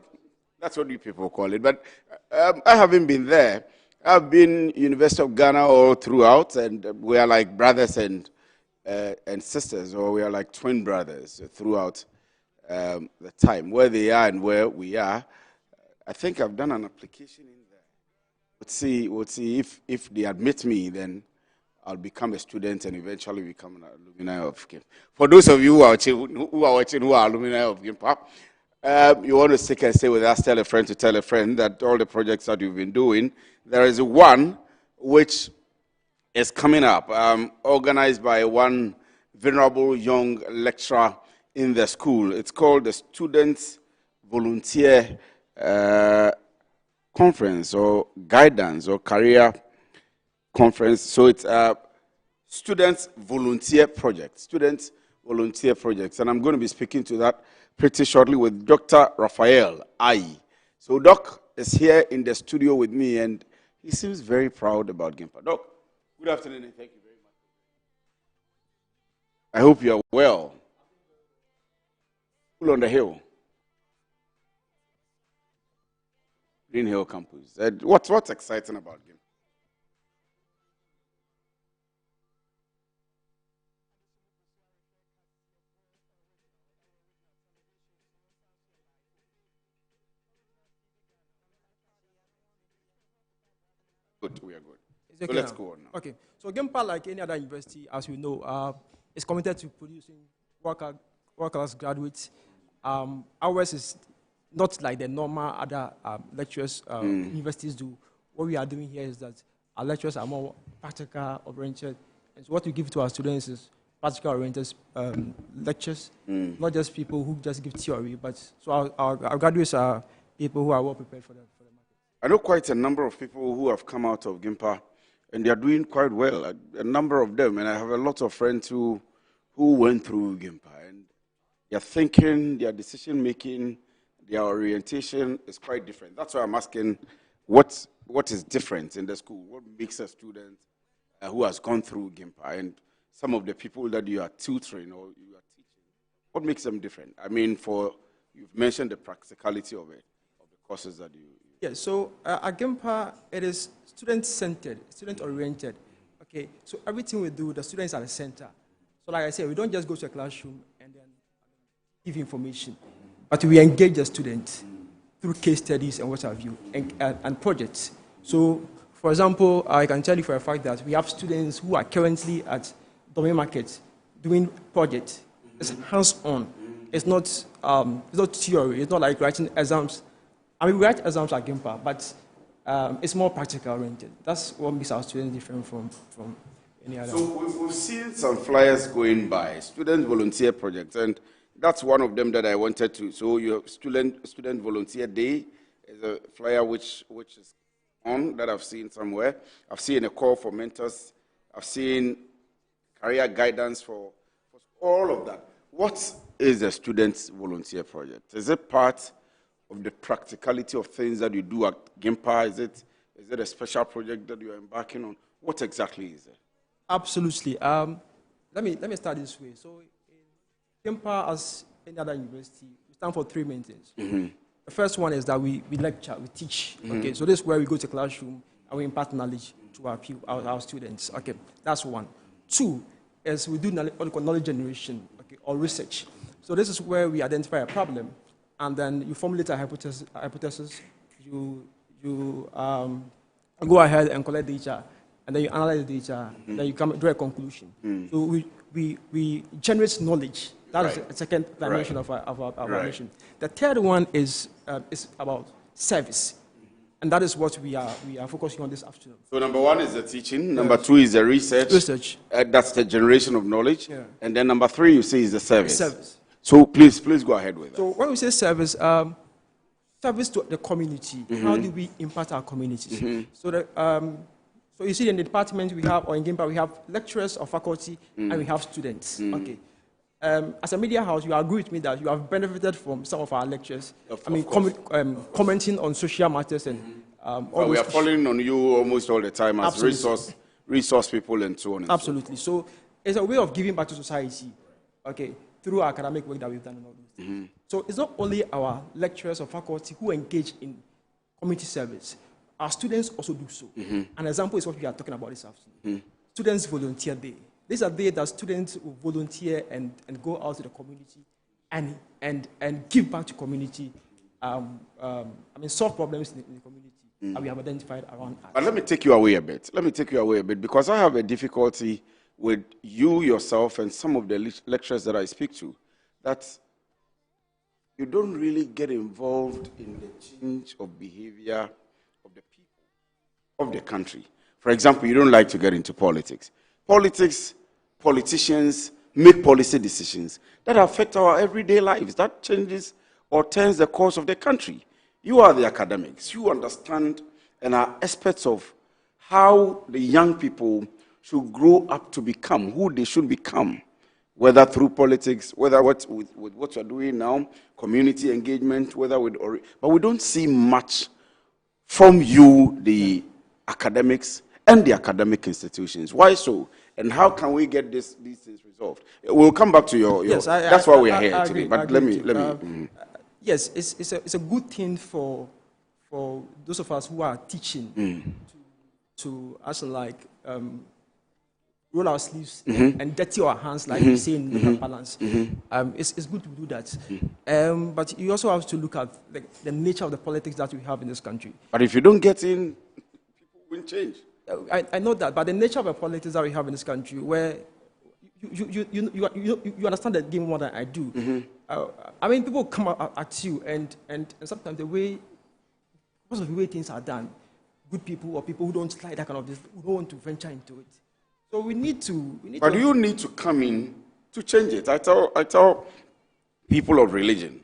That's what you people call it. But I haven't been there. I've been University of Ghana all throughout, and we are like brothers and sisters, or we are like twin brothers throughout the time. Where they are and where we are, I think I've done an application in there. We'll see if they admit me, then I'll become a student and eventually become an alumni of GIMPA. For those of you who are watching who are alumni of GIMPA, you want to stick and stay with us, tell a friend to tell a friend that all the projects that you've been doing, there is one which is coming up, organized by one venerable young lecturer in the school. It's called the Students Volunteer Conference or Guidance or Career Conference. So it's a Students Volunteer Project. Students Volunteer Projects. And I'm going to be speaking to that pretty shortly with Dr. Raphael Ayi. So Doc is here in the studio with me, and he seems very proud about GIMPA. Doc, good afternoon, and thank you very much. I hope you are well. School on the Hill. Green Hill Campus. What's exciting about GIMPA? Good, we are good. Okay, so let's go on now. Okay, so GIMPA, like any other university, as we know, is committed to producing world-class graduates. Ours is not like the normal other lecturers universities do. what we are doing here is that our lectures are more practical oriented, and so what we give to our students is practical oriented lectures, not just people who just give theory, but so our graduates are people who are well prepared for the market. I know quite a number of people who have come out of GIMPA, and they are doing quite well, a number of them, and I have a lot of friends who went through GIMPA, and their thinking, their decision-making, their orientation is quite different. That's why I'm asking what is different in the school, what makes a student who has gone through GIMPA, and some of the people that you are tutoring or you are teaching, what makes them different? I mean, you've mentioned the practicality of it, of the courses that you... Yeah, so at GIMPA, it is student-centered, student-oriented. Okay, so everything we do, the students are at the center. So like I said, we don't just go to a classroom and then give information, but we engage the students through case studies and what have you, and projects. So, for example, I can tell you for a fact that we have students who are currently at domain market doing projects. It's hands-on. It's not theory. It's not like writing exams. I mean, we write exams at GIMPA, but it's more practical oriented. That's what makes our students different from any other. So we've seen some flyers going by, student volunteer projects, and that's one of them that I wanted to. So your student volunteer day is a flyer which is on that I've seen somewhere. I've seen a call for mentors. I've seen career guidance for all of that. What is a student volunteer project? Is it part of the practicality of things that you do at GIMPA? Is it a special project that you are embarking on? What exactly is it? Absolutely. Let me start this way. So, in GIMPA, as any other university, we stand for three main things. The first one is that we lecture, we teach. Okay, so this is where we go to classroom and we impart knowledge to our students. Okay, that's one. Two is we do what we call knowledge generation, okay, or research. So this is where we identify a problem, and then you formulate a hypothesis. You go ahead and collect data, and then you analyze the data, then you come draw a conclusion. So we generate knowledge. That is the second dimension of our mission. The third one is about service, and that is what we are focusing on this afternoon. So number one is the teaching. Number two is the research. That's the generation of knowledge. Yeah. And then number three, you say, is the service. Service. So please go ahead with that. So when we say service, service to the community. How do we impact our communities? So you see in the department we have, or in GIMPA, we have lecturers or faculty, and we have students. Okay. As a media house, you agree with me that you have benefited from some of our lectures. Commenting on social matters and we are following on you almost all the time as resource people and so on. Absolutely. So it's a way of giving back to society, okay, through our academic work that we've done and all those things. So it's not only our lecturers or faculty who engage in community service. Our students also do so. An example is what we are talking about this afternoon. Students Volunteer Day. This is a day that students will volunteer and go out to the community and give back to community. Solve problems in the community that we have identified around us. But let me take you away a bit. Because I have a difficulty with you yourself and some of the lecturers that I speak to, that you don't really get involved in the change of behavior of the people of the country. For example, you don't like to get into politics. Politicians make policy decisions that affect our everyday lives, that changes or turns the course of the country. You are the academics. You understand and are experts of how the young people should grow up to become who they should become, whether through politics, whether with what you're doing now, community engagement, but we don't see much from you, the academics and the academic institutions. Why so? And how can we get these things resolved? We'll come back to your yes, that's why we are here today. But let me. Yes, it's a good thing for those of us who are teaching to roll our sleeves and dirty our hands, like we say in balance. It's good to do that. But you also have to look at the nature of the politics that we have in this country. But if you don't get in, people won't change. I know that, but the nature of the politics that we have in this country, where you understand the game more than I do. People come at you, and sometimes because of the way things are done, good people or people who don't like that kind of this, who don't want to venture into it. So we need to. But you need to come in to change it. I tell people of religion,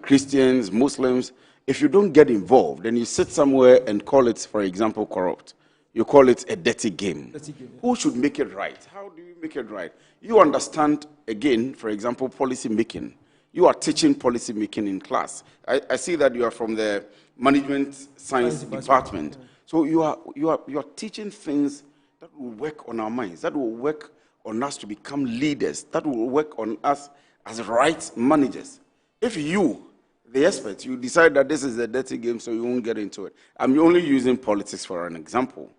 Christians, Muslims, if you don't get involved, then you sit somewhere and call it, for example, corrupt. You call it a dirty game. Dirty game, yeah. Who should make it right? How do you make it right? You understand, again, for example, policy making. You are teaching policy making in class. I see that you are from the management science department. Yeah. So you are teaching things that will work on our minds, that will work on us to become leaders, that will work on us as right managers. If you, the expert, you decide that this is a dirty game, so you won't get into it. I'm only using politics for an example.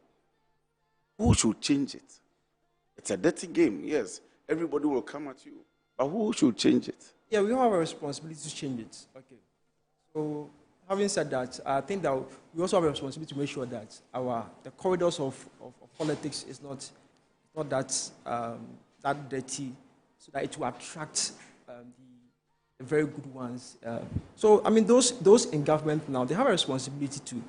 Who should change it? It's a dirty game, yes. Everybody will come at you. But who should change it? Yeah, we all have a responsibility to change it. Okay. So, having said that, I think that we also have a responsibility to make sure that the corridors of politics is not that dirty, so that it will attract the very good ones. So, I mean, those in government now, they have a responsibility to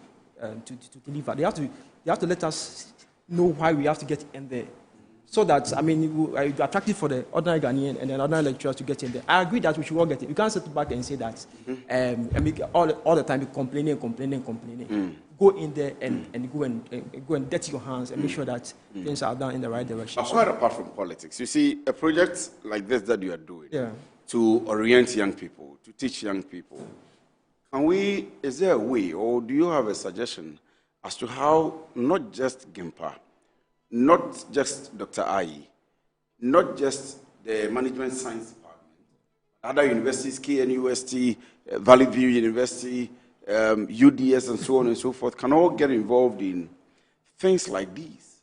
deliver. They have to let us know why we have to get in there. So that, I mean, it will be attractive for the ordinary Ghanaian and then ordinary lecturers to get in there. I agree that we should all get it. We can't sit back and say that and make all the time be complaining. Go in there and go and dirty your hands and make sure that things are done in the right direction. Quite apart from politics, you see, a project like this that you are doing to orient young people, to teach young people, is there a way, or do you have a suggestion as to how not just GIMPA, not just Dr. Ayi, not just the Management Science Department, other universities, KNUST, Valley View University, UDS, and so on and so forth, can all get involved in things like these?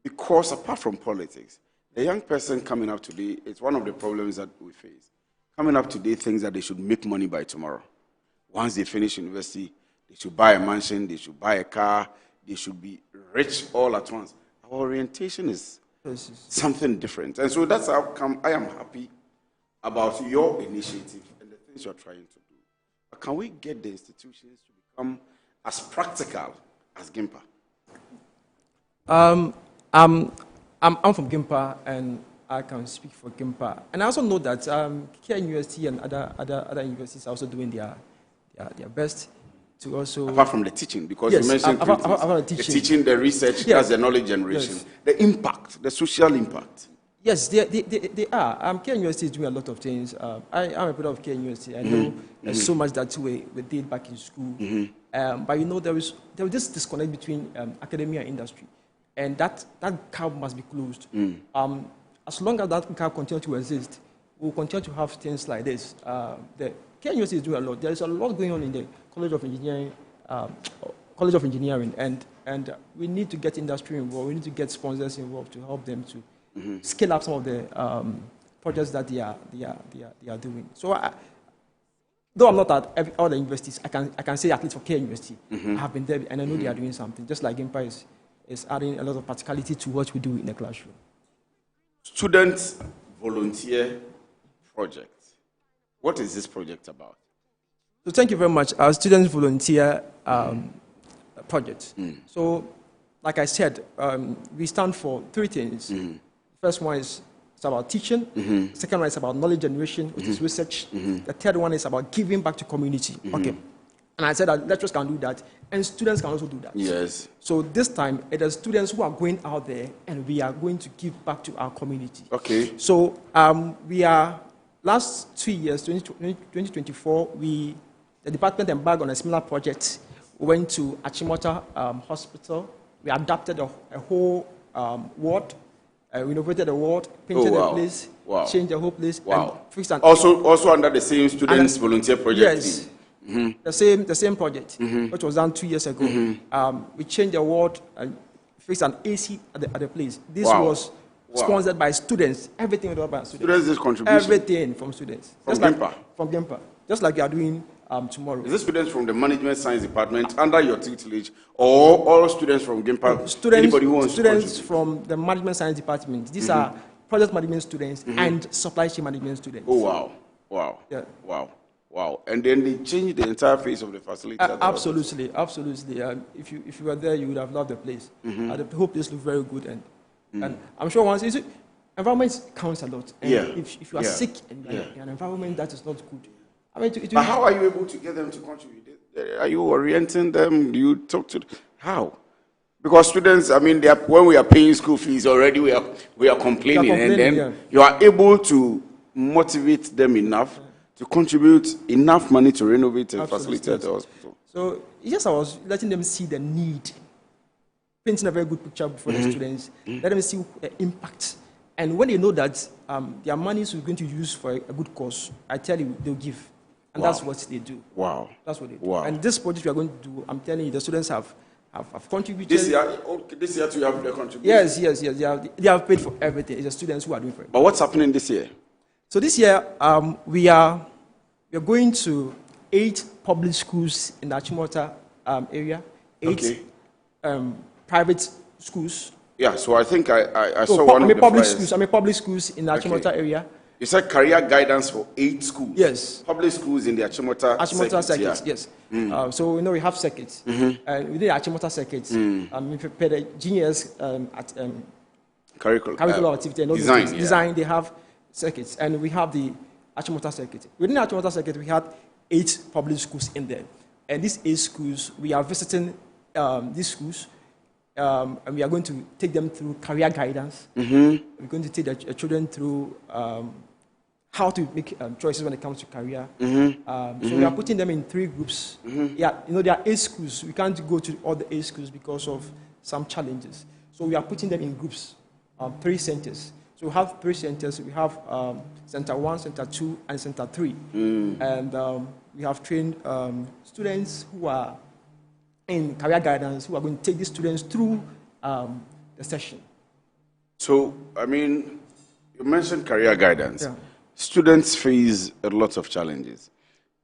Because apart from politics, the young person coming up today, it's one of the problems that we face. Coming up today thinks that they should make money by tomorrow. Once they finish university, they should buy a mansion, they should buy a car, they should be rich all at once. Our orientation is something different. And so that's how come I am happy about your initiative and the things you're trying to do. But can we get the institutions to become as practical as GIMPA? I'm from GIMPA, and I can speak for GIMPA. And I also know that KNUST and other universities are also doing their best to also... Apart from the teaching, because you mentioned the teaching, the research, that's the knowledge generation, the impact, the social impact. Yes, they are. KNUST is doing a lot of things. I am a part of KNUST. I know there's so much that we did back in school. But you know, there was this disconnect between academia and industry. And that gap must be closed. As long as that gap continues to exist, we'll continue to have things like this. The KNUST is doing a lot. There is a lot going on in the College of Engineering, and we need to get industry involved. We need to get sponsors involved to help them to scale up some of the projects that they are doing. So, though I'm not at all the universities, I can say at least for KNUST, I have been there and I know they are doing something. Just like GIMPA is adding a lot of practicality to what we do in the classroom. Student Volunteer Project. What is this project about? So thank you very much. Our Student Volunteer Project. So, like I said, we stand for three things. First one is about teaching. The second one is about knowledge generation, which is research. The third one is about giving back to community. Okay. And I said that lecturers can do that, and students can also do that. Yes. So this time, it is students who are going out there, and we are going to give back to our community. Okay. So we are, last 2 years, 2024, the department embarked on a similar project. We went to Achimota Hospital. We adapted a whole ward, renovated the ward, painted the place, changed the whole place, and fixed an... Also under the same Students Volunteer Project yes. team? The same project, which was done 2 years ago. We changed the ward and fixed an AC at the place. This was sponsored by students. Everything was done by students. Students did contribution? Everything from students. From GIMPA? From GIMPA. Just like we are doing tomorrow. Is this students from the Management Science Department under your tutelage, or all students from GIMPA? Anybody who wants students from the Management Science Department. These are project management students and supply chain management students. Oh, wow. Wow. Yeah. Wow. Wow. And then they changed the entire face of the facility. Absolutely. If you were there, you would have loved the place. I hope this looks very good, and I'm sure once environment counts a lot. And if you are sick in an environment that is not good, I mean, but how are you able to get them to contribute? Are you orienting them? Do you talk to how? Because students, I mean, when we are paying school fees already, we are complaining, and then you are able to motivate them enough to contribute enough money to renovate and facilitate the hospital. So yes, I was letting them see the need, painting a very good picture for the students, let them see the impact. And when they know that their money is going to use for a good cause, I tell you, they'll give. And that's what they do. Wow. That's what they do. Wow. And this project we are going to do, I'm telling you, the students have contributed. This year too, you have the contribution? Yes. They have paid for everything. It's the students who are doing for it. But what's happening this year? So this year, we are going to 8 public schools in the Achimota area, 8 private schools. Yeah, so I think I saw one of the flyers. I mean public schools in the Achimota area. You said career guidance for 8 schools? Yes. Public schools in the Achimota circuit, yes. So we have circuits. Within the Achimota circuits, we prepare the genius at curricular activity and design, they have circuits. And we have the Achimota circuit. Within the Achimota circuit, we had 8 public schools in there. And these 8 schools, we are visiting these schools. And we are going to take them through career guidance. We're going to take the children through how to make choices when it comes to career. So we are putting them in 3 groups. Yeah, there are 8 schools. We can't go to all the 8 schools because of some challenges. So we are putting them in groups, 3 centers. So we have 3 centers. We have Center 1, Center 2, and Center 3. And we have trained students who are in career guidance who are going to take these students through the session. So, I mean, you mentioned career guidance. Yeah. Students face a lot of challenges.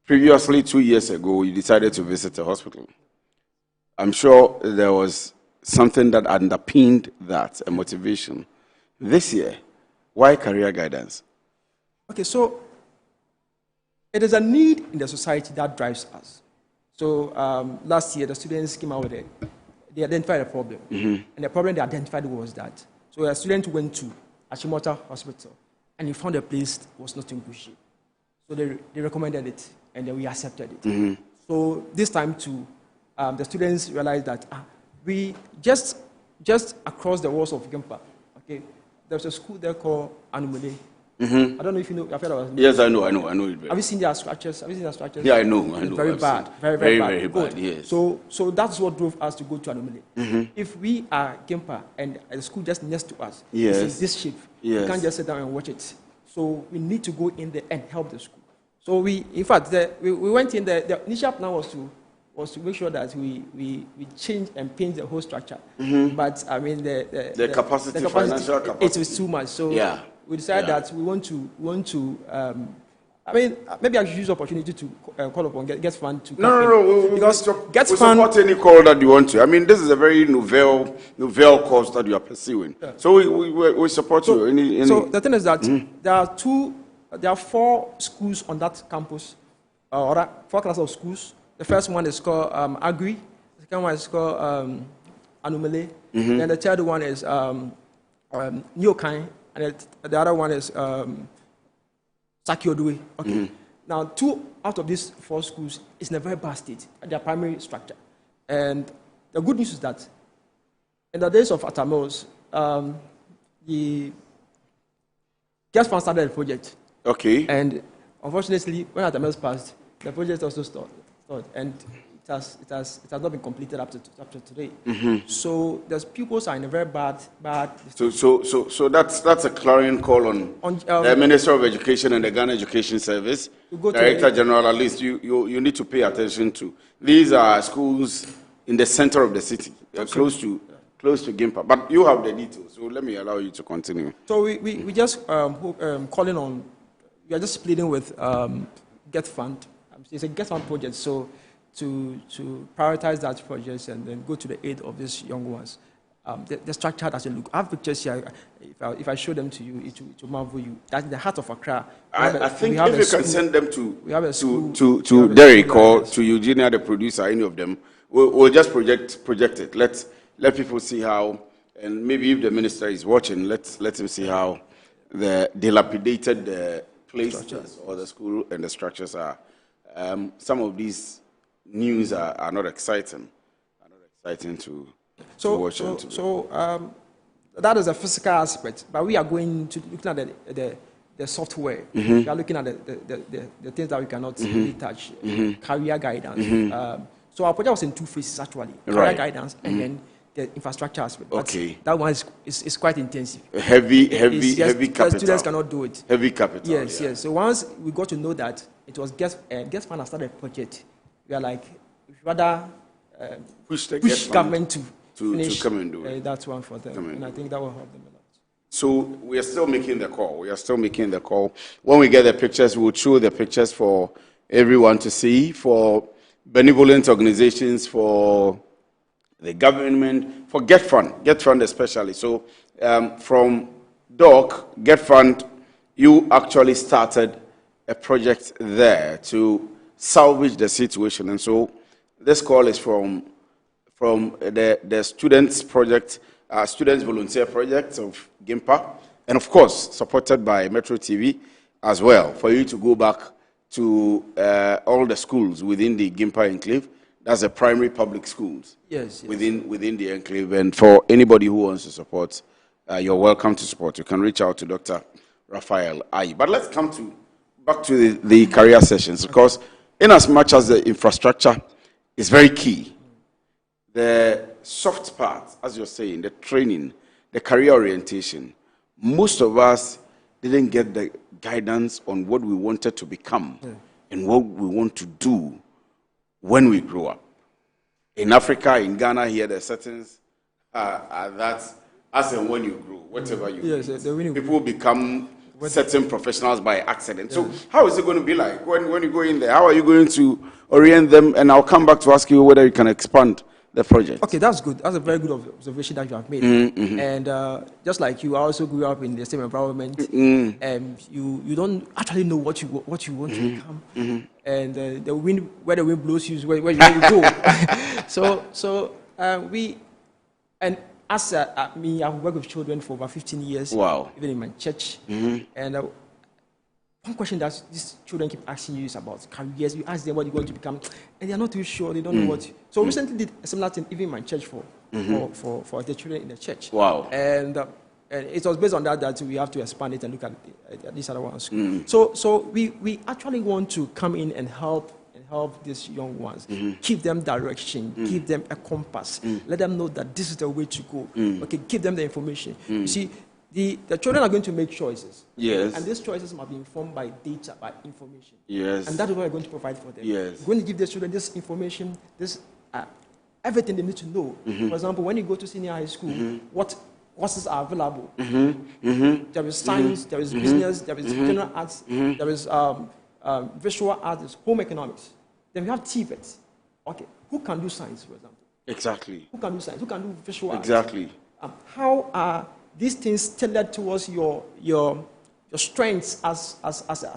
Previously, 2 years ago, you decided to visit a hospital. I'm sure there was something that underpinned that, a motivation. This year, why career guidance? Okay, so it is a need in the society that drives us. So last year, the students came out with it. They identified a problem. And the problem they identified was that. So a student went to Achimota Hospital, and he found a place that was not in good shape. So they recommended it, and then we accepted it. So this time too, the students realized that we just across the walls of Gempa, okay, there's a school there called Anumele. I don't know if you know. I've heard about it. Yes, I know it. Have you seen their structures? Yeah, I know. It's very bad. Very bad. Yes. So that's what drove us to go to Anumele. If we are Gempa and the school just next to us, is this shape, we can't just sit down and watch it. So we need to go in there and help the school. So we went in there. The initial plan was to make sure that we change and paint the whole structure. But I mean the capacity, financial capacity, it was too much. So we decided that we want to. I mean, maybe I should use the opportunity to call upon Get Fund to. No. Because Get we Fund support any call that you want to. I mean, this is a very novel cause that you are pursuing. Yeah. So we support you. So the thing is that there are 4 schools on that campus, or 4 classes of schools. The first one is called Agri. The second one is called Anumele. Then the third one is Nyokai. And the other one is Sakiodwe. Okay. Now, 2 out of these 4 schools is in a very bad state, their primary structure. And the good news is that in the days of Atamils, the Get Fund started the project. Okay. And unfortunately, when Atamils passed, the project also stopped. And it has not been completed up to today. So there's pupils are in a very bad. So that's a clarion call on the Minister of Education and the Ghana Education Service, Director General. At least you need to pay attention to. These are schools in the center of the city, close to Gimpa. But you have the details, so let me allow you to continue. So we just calling on. We are just pleading with Get Fund. It's a Get Fund project, so to prioritize that project and then go to the aid of these young ones. the structure doesn't look. I have pictures here. If I show them to you, it will marvel you. That's the heart of Accra. I think if you can send them to Derek or to Eugenia, the producer, any of them, we'll just project it. Let people see how, and maybe if the minister is watching, let him see how the dilapidated places or the school and the structures are. Some of these news are not exciting. To watch. That is a physical aspect, but we are going to looking at the software. We are looking at the things that we cannot really touch. Career guidance. So our project was in two phases actually: career guidance and then the infrastructure aspect. Okay. That one is quite intensive. Heavy capital. Students cannot do it. Heavy capital. Yes. So once we got to know that it was Guest Fund has started a project, we are like, we should rather push government to come and do it. That's one for them, and I think that will help them a lot. So we are still making the call. When we get the pictures, we'll show the pictures for everyone to see, for benevolent organizations, for the government, for Get Fund especially. So from DOC, Get Fund, you actually started a project there to salvage the situation. And so this call is from the students project, students volunteer project of GIMPA, and of course supported by Metro TV as well, for you to go back to all the schools within the GIMPA enclave. That's the primary public schools within the enclave. And for anybody who wants to support, you're welcome to support. You can reach out to Dr. Raphael Ayi. But let's come back to the career sessions, because in as much as the infrastructure is very key, the soft part, as you're saying, the training, the career orientation, most of us didn't get the guidance on what we wanted to become and what we want to do when we grow up. In Africa, in Ghana here, the settings are that as and when you grow, whatever you do, people become certain professionals by accident. So how is it going to be like when you go in there? How are you going to orient them? And I'll come back to ask you whether you can expand the project. Okay, that's good. That's a very good observation that you have made. And just like you, I also grew up in the same environment, and you don't actually know what you want to become, and the wind, where the wind blows you is where you go. So we, and as me, I've worked with children for about 15 years. Wow. Even in my church, and one question that these children keep asking you is about careers. You ask them what you want to become, and they are not too sure. They don't know what. So recently did a similar thing, even in my church for the children in the church. Wow. And it was based on that we have to expand it and look at these other ones. So we actually want to come in and help these young ones, give them direction, give them a compass, let them know that this is the way to go. Okay, give them the information. You see. The children are going to make choices. Yes. And these choices must be informed by data, by information. Yes. And that is what we're going to provide for them. Yes. We're going to give the children this information, this everything they need to know. For example, when you go to senior high school, what courses are available? There is science, there is business, there is general arts, there is visual arts, there's home economics. Then we have TVET. Okay, who can do science, for example? Exactly. Who can do science? Who can do visual arts? Exactly. How are these things tailored towards your strengths as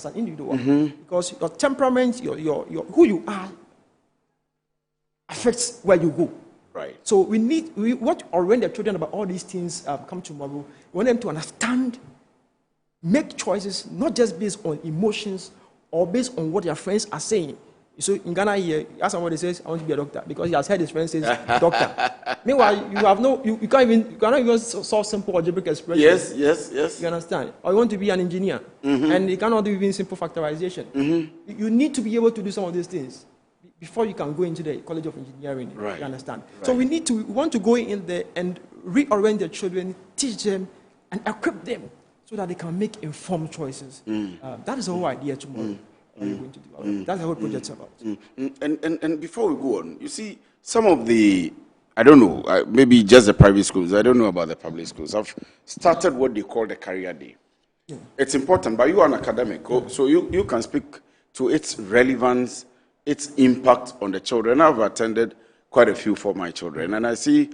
an individual? Because your temperament, your who you are affects where you go. Right. So we want to orient the children about all these things come tomorrow. We want them to understand, make choices, not just based on emotions or based on what their friends are saying. So in Ghana here, ask somebody says, I want to be a doctor, because he has heard his friend says doctor. Meanwhile, you cannot even solve simple algebraic expressions. Yes. You understand? Or you want to be an engineer, and you cannot do even simple factorization. You need to be able to do some of these things before you can go into the College of Engineering. Right. You understand? Right. So we want to go in there and reorient the children, teach them, and equip them so that they can make informed choices. That is the whole idea tomorrow. Going to develop. That's the whole project's about. And before we go on, you see, some of the, I don't know, maybe just the private schools, I don't know about the public schools, have started what they call the career day. It's important, but you are an academic, so you can speak to its relevance, its impact on the children. I've attended quite a few for my children, and I see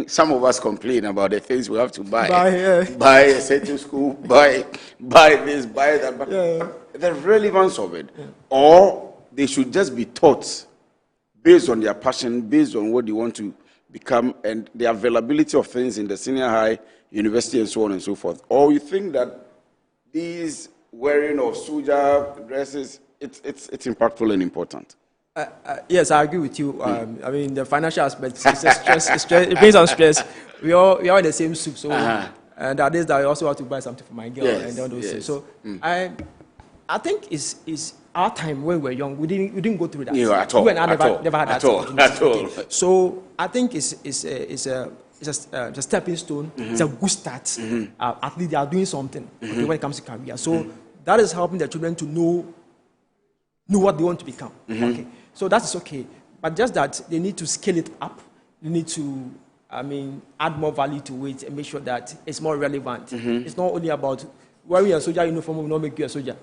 some of us complain about the things we have to buy. Buy, buy a certain school, buy this, buy that. But the relevance of it, or they should just be taught based on their passion, based on what they want to become, and the availability of things in the senior high, university, and so on and so forth. Or you think that these wearing of soldier dresses, it's impactful and important? Yes, I agree with you. I mean, the financial aspect is a stress. It brings on stress. We are in the same soup, so and that is that I also have to buy something for my girl and all those things. So I think it's our time when we were young. We didn't go through that. Yeah, at all. We never had that. At all. So I think it's a stepping stone. It's a good start. At least they are doing something when it comes to career. So that is helping the children to know what they want to become. Okay. So that is okay. But just that they need to scale it up. They need to, add more value to it and make sure that it's more relevant. It's not only about wearing a soldier uniform will not make you a soldier.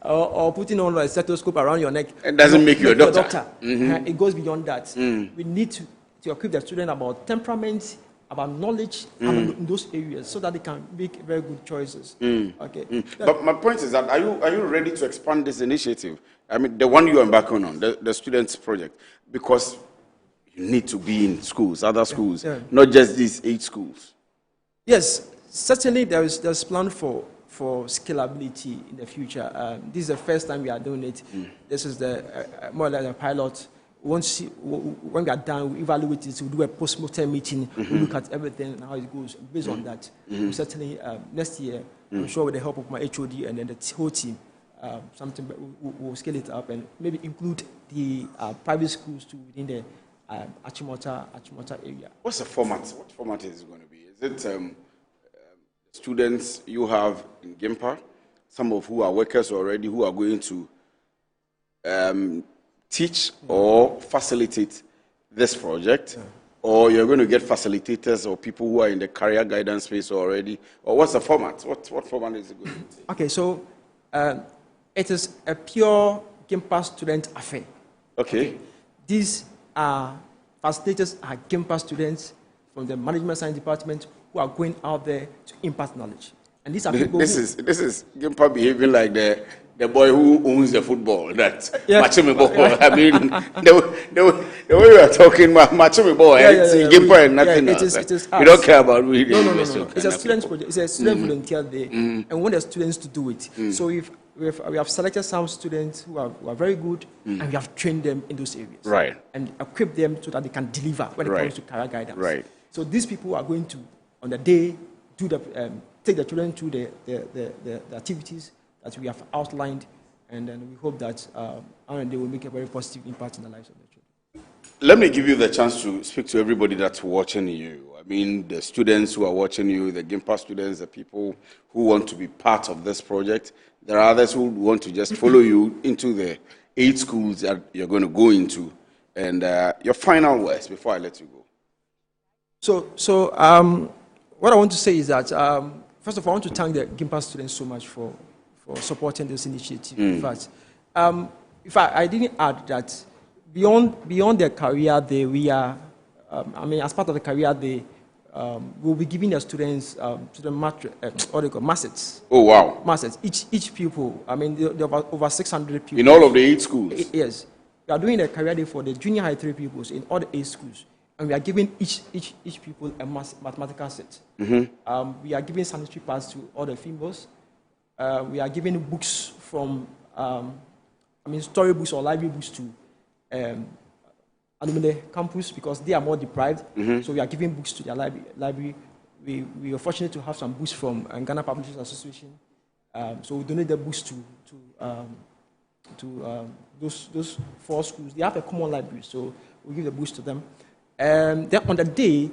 or putting on a stethoscope around your neck. It doesn't make you a doctor. It goes beyond that. We need to equip the student about temperament, about knowledge in those areas so that they can make very good choices. Okay. But my point is that are you ready to expand this initiative? I mean, the one you embark on, the students project, because you need to be in schools, other schools, not just these 8 schools. Yes, certainly there's plan for scalability in the future. This is the first time we are doing it. This is the more like a pilot. Once when we are done, we evaluate it. We do a post-mortem meeting. We look at everything and how it goes. Based on that, certainly next year, I'm sure with the help of my HOD and then the whole team, we'll scale it up and maybe include the private schools too within the Achimota area. What's the format? What format is it going to be? Is it students you have in GIMPA, some of who are workers already, who are going to teach or facilitate this project, or you're going to get facilitators or people who are in the career guidance space already, or what's the format? What format is it going to take? Okay, so it is a pure GIMPA student affair. Okay. These facilitators are GIMPA students from the management science department who are going out there to impart knowledge. And these are people this is GIMPA behaving like the boy who owns the football, that Machimibo. I mean, the way you are talking, Machimibo, GIMPA and nothing else. We don't care about reading. No. It's a student project. It's a student volunteer day, and we want the students to do it. So we have selected some students who are very good, and we have trained them in those areas. Right. And equipped them so that they can deliver when it comes to career guidance. Right. So these people are going to, on the day, take the children through the activities that we have outlined, and then we hope that they will make a very positive impact in the lives of the children. Let me give you the chance to speak to everybody that's watching you. I mean, the students who are watching you, the GIMPA students, the people who want to be part of this project. There are others who want to just follow you into the 8 schools that you're going to go into. And your final words before I let you go. So what I want to say is that, first of all, I want to thank the GIMPA students so much for supporting this initiative. In fact, I didn't add that beyond their career, we are, as part of the career, we'll be giving the students to the massets. Oh, wow. Massets. Each pupil, there are over 600 pupils. In all of the 8 schools? Yes. We are doing a career day for the junior high 3 pupils in all the 8 schools. And we are giving each pupil a mathematical set. We are giving sanitary pads to all the females. We are giving books from, story books or library books to alumni campus because they are more deprived. So we are giving books to their library. We are fortunate to have some books from Ghana Publishers Association. So we donate the books to those 4 schools. They have a common library, so we give the books to them. Then on the day,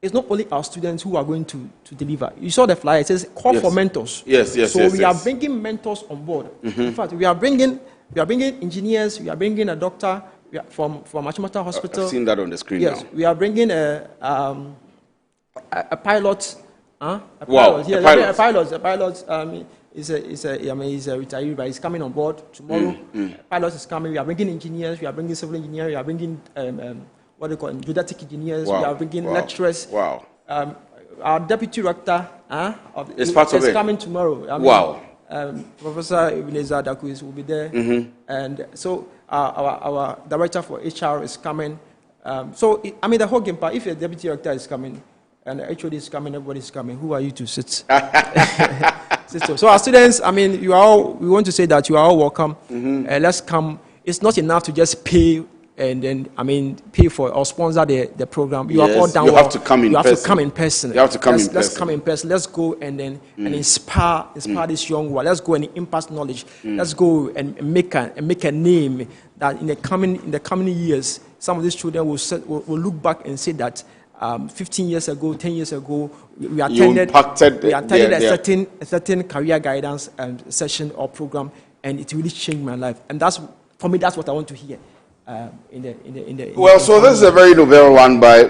it's not only our students who are going to deliver. You saw the flyer, it says call for mentors. Yes. So we are bringing mentors on board. In fact, we are bringing engineers, we are bringing a doctor from Achimota Hospital. I've seen that on the screen now. We are bringing a pilot. A pilot. He's a retiree, but he's coming on board tomorrow. Pilot is coming. We are bringing engineers. We are bringing civil engineers. We are bringing what they call them, geodetic engineers. Wow. We are bringing Wow. lecturers. Wow. Our deputy rector is part of it. Coming tomorrow. Wow. Professor Ebenezer Dakus will be there. And so our director for HR is coming. The whole game part, if a deputy director is coming and the HOD is coming, everybody is coming, who are you to sit? So our students, we want to say that you are all welcome. Let's come. It's not enough to just pay and then, pay for or sponsor the program. You are all down. You have to come in person. You have to come in person. You have to come in person. Let's come in person. Let's go and then and inspire this young world. Let's go and impart knowledge. Let's go and make a name that in the coming years, some of these children will look back and say that 15 years ago, 10 years ago, we attended a certain career guidance session or program, and it really changed my life. And that's what I want to hear. So this is a very novel one by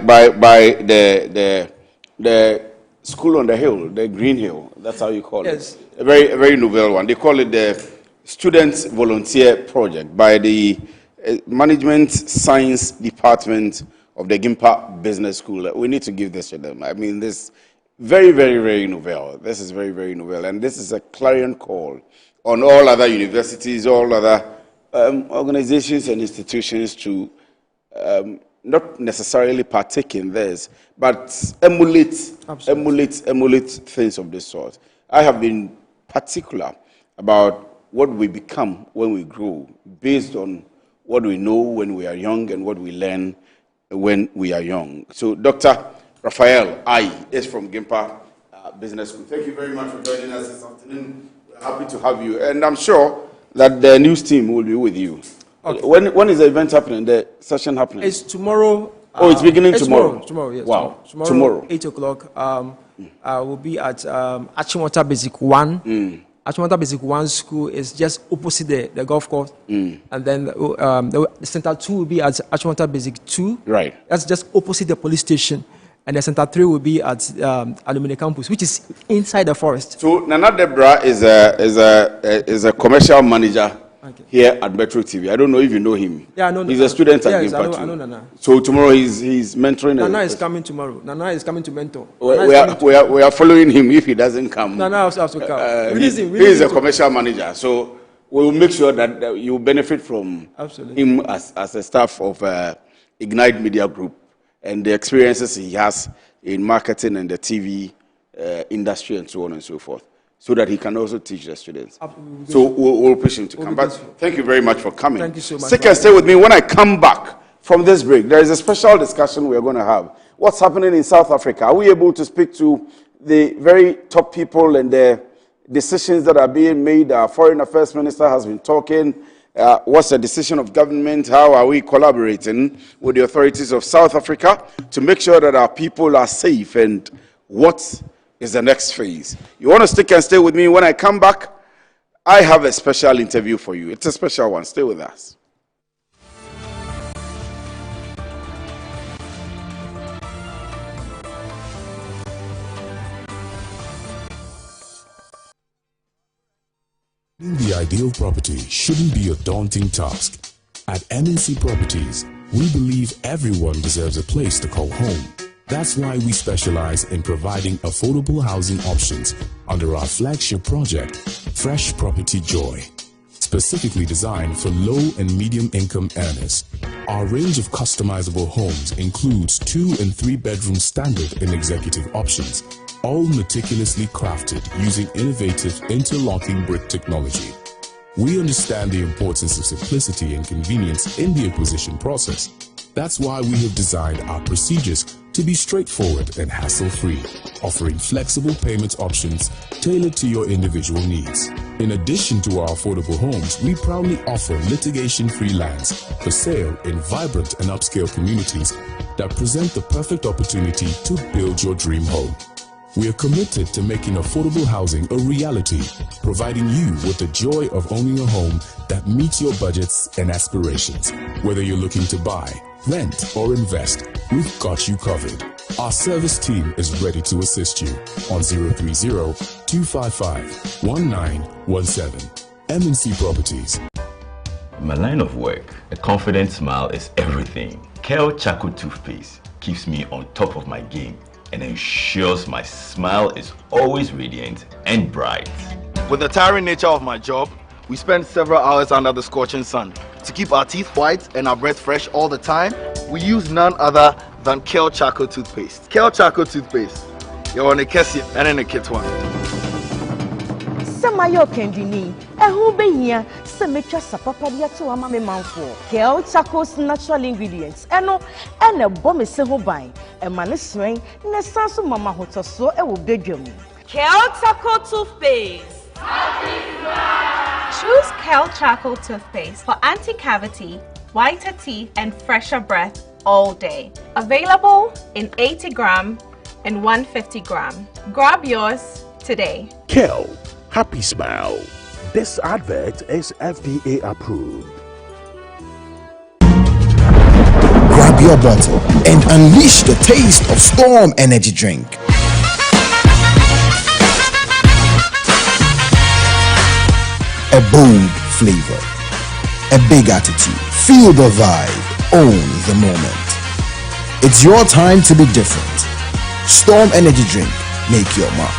the school on the hill, the Green Hill. That's how you call it. A very novel one. They call it the Student Volunteer Project by the Management Science Department of the Gimpa Business School. We need to give this to them. This very novel. This is very novel, and this is a clarion call on all other universities, all other organizations and institutions to not necessarily partake in this, but emulate things of this sort. I have been particular about what we become when we grow, based on what we know when we are young and what we learn when we are young. So Dr. Raphael is from Gimpa Business School. Thank you very much for joining us this afternoon. We're happy to have you, and I'm sure that the news team will be with you. Okay. When is the event happening? The session happening? It's tomorrow. It's beginning tomorrow. Tomorrow, yes. Wow. Tomorrow. 8 o'clock. We'll be at Achimota Basic 1. Achimota Basic 1 school is just opposite the golf course. And then the Center 2 will be at Achimota Basic 2. Right. That's just opposite the police station. And the Center 3 will be at Alumni Campus, which is inside the forest. So Nana Deborah is a commercial manager here at Metro TV. I don't know if you know him. Yeah, I know. He's a student at Gimpa too. I know Nana. So tomorrow he's mentoring. Nana is coming tomorrow. Nana is coming to mentor. We are following him if he doesn't come. Nana has to come. He is a commercial manager, so we will make sure that you benefit from him as a staff of Ignite Media Group, and the experiences he has in marketing and the TV industry and so on and so forth, so that he can also teach the students. So we'll push him to come back. Thank you very much for coming. Thank you so much. Stick and stay with me. When I come back from this break, there is a special discussion we're going to have. What's happening in South Africa? Are we able to speak to the very top people and the decisions that are being made? Our Foreign Affairs Minister has been talking. What's the decision of government? How are we collaborating with the authorities of South Africa to make sure that our people are safe? And what is the next phase? You want to stick and stay with me? When I come back, I have a special interview for you. It's a special one. Stay with us. The ideal property shouldn't be a daunting task. At MNC Properties, we believe everyone deserves a place to call home. That's why we specialize in providing affordable housing options under our flagship project, Fresh Property Joy. Specifically designed for low and medium income earners, our range of customizable homes includes 2 and 3 bedroom standard and executive options, all meticulously crafted using innovative interlocking brick technology. We understand the importance of simplicity and convenience in the acquisition process. That's why we have designed our procedures to be straightforward and hassle-free, offering flexible payment options tailored to your individual needs. In addition to our affordable homes, we proudly offer litigation-free lands for sale in vibrant and upscale communities that present the perfect opportunity to build your dream home. We are committed to making affordable housing a reality, providing you with the joy of owning a home that meets your budgets and aspirations. Whether you're looking to buy, rent, or invest, we've got you covered. Our service team is ready to assist you on 030-255-1917. MNC Properties. In my line of work, a confident smile is everything. Kel Charcoal Toothpaste keeps me on top of my game and ensures my smile is always radiant and bright. With the tiring nature of my job, we spend several hours under the scorching sun. To keep our teeth white and our breath fresh all the time, we use none other than Kel Charcoal Toothpaste. Kel Charcoal Toothpaste. You're on a Kessie and in a kit one. Samayo Kendini, a who be here, Semetra Sapapadia to a mammy manful. Kel Charcoal's natural ingredients, and a bomb is so by a man is swing, and a sense of Mama Hotel so a will bedroom. Kel Charcoal Toothpaste. Choose Kel Charcoal Toothpaste for anti-cavity, whiter teeth, and fresher breath all day. Available in 80 gram and 150 gram. Grab yours today. Kel, happy smile. This advert is FDA approved. Grab your bottle and unleash the taste of Storm Energy Drink. A bold flavor, a big attitude, feel the vibe, own the moment. It's your time to be different. Storm Energy Drink, make your mark.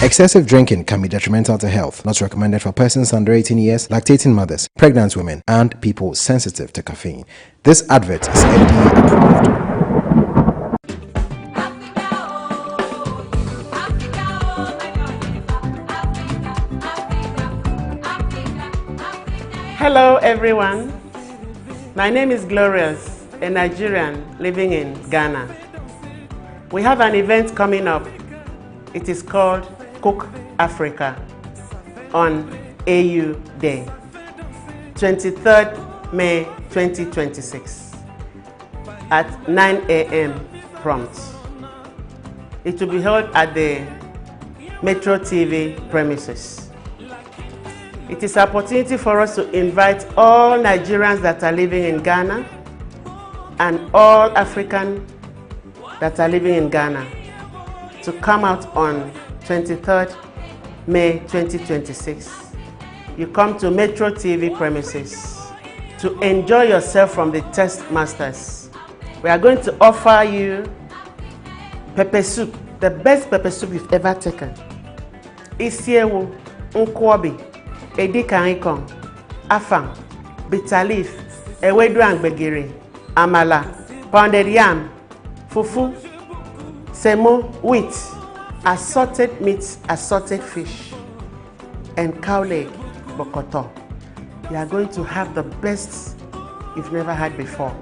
Excessive drinking can be detrimental to health, not recommended for persons under 18 years, lactating mothers, pregnant women, and people sensitive to caffeine. This advert is FDA approved. Hello everyone, my name is Glorious, a Nigerian living in Ghana. We have an event coming up. It is called Cook Africa on AU Day, 23rd May 2026 at 9 a.m. prompt. It will be held at the Metro TV premises. It is an opportunity for us to invite all Nigerians that are living in Ghana and all Africans that are living in Ghana to come out on 23rd May 2026. You come to Metro TV premises to enjoy yourself from the test masters. We are going to offer you pepper soup, the best pepper soup you've ever taken. Isiewu, nkwobi, edikanrikong, afang, bitter leaf, ewedu and gbegiri, amala, pounded yam, fufu, semo, wheat, assorted meats, assorted fish, and cow leg, bokoto. You are going to have the best you've never had before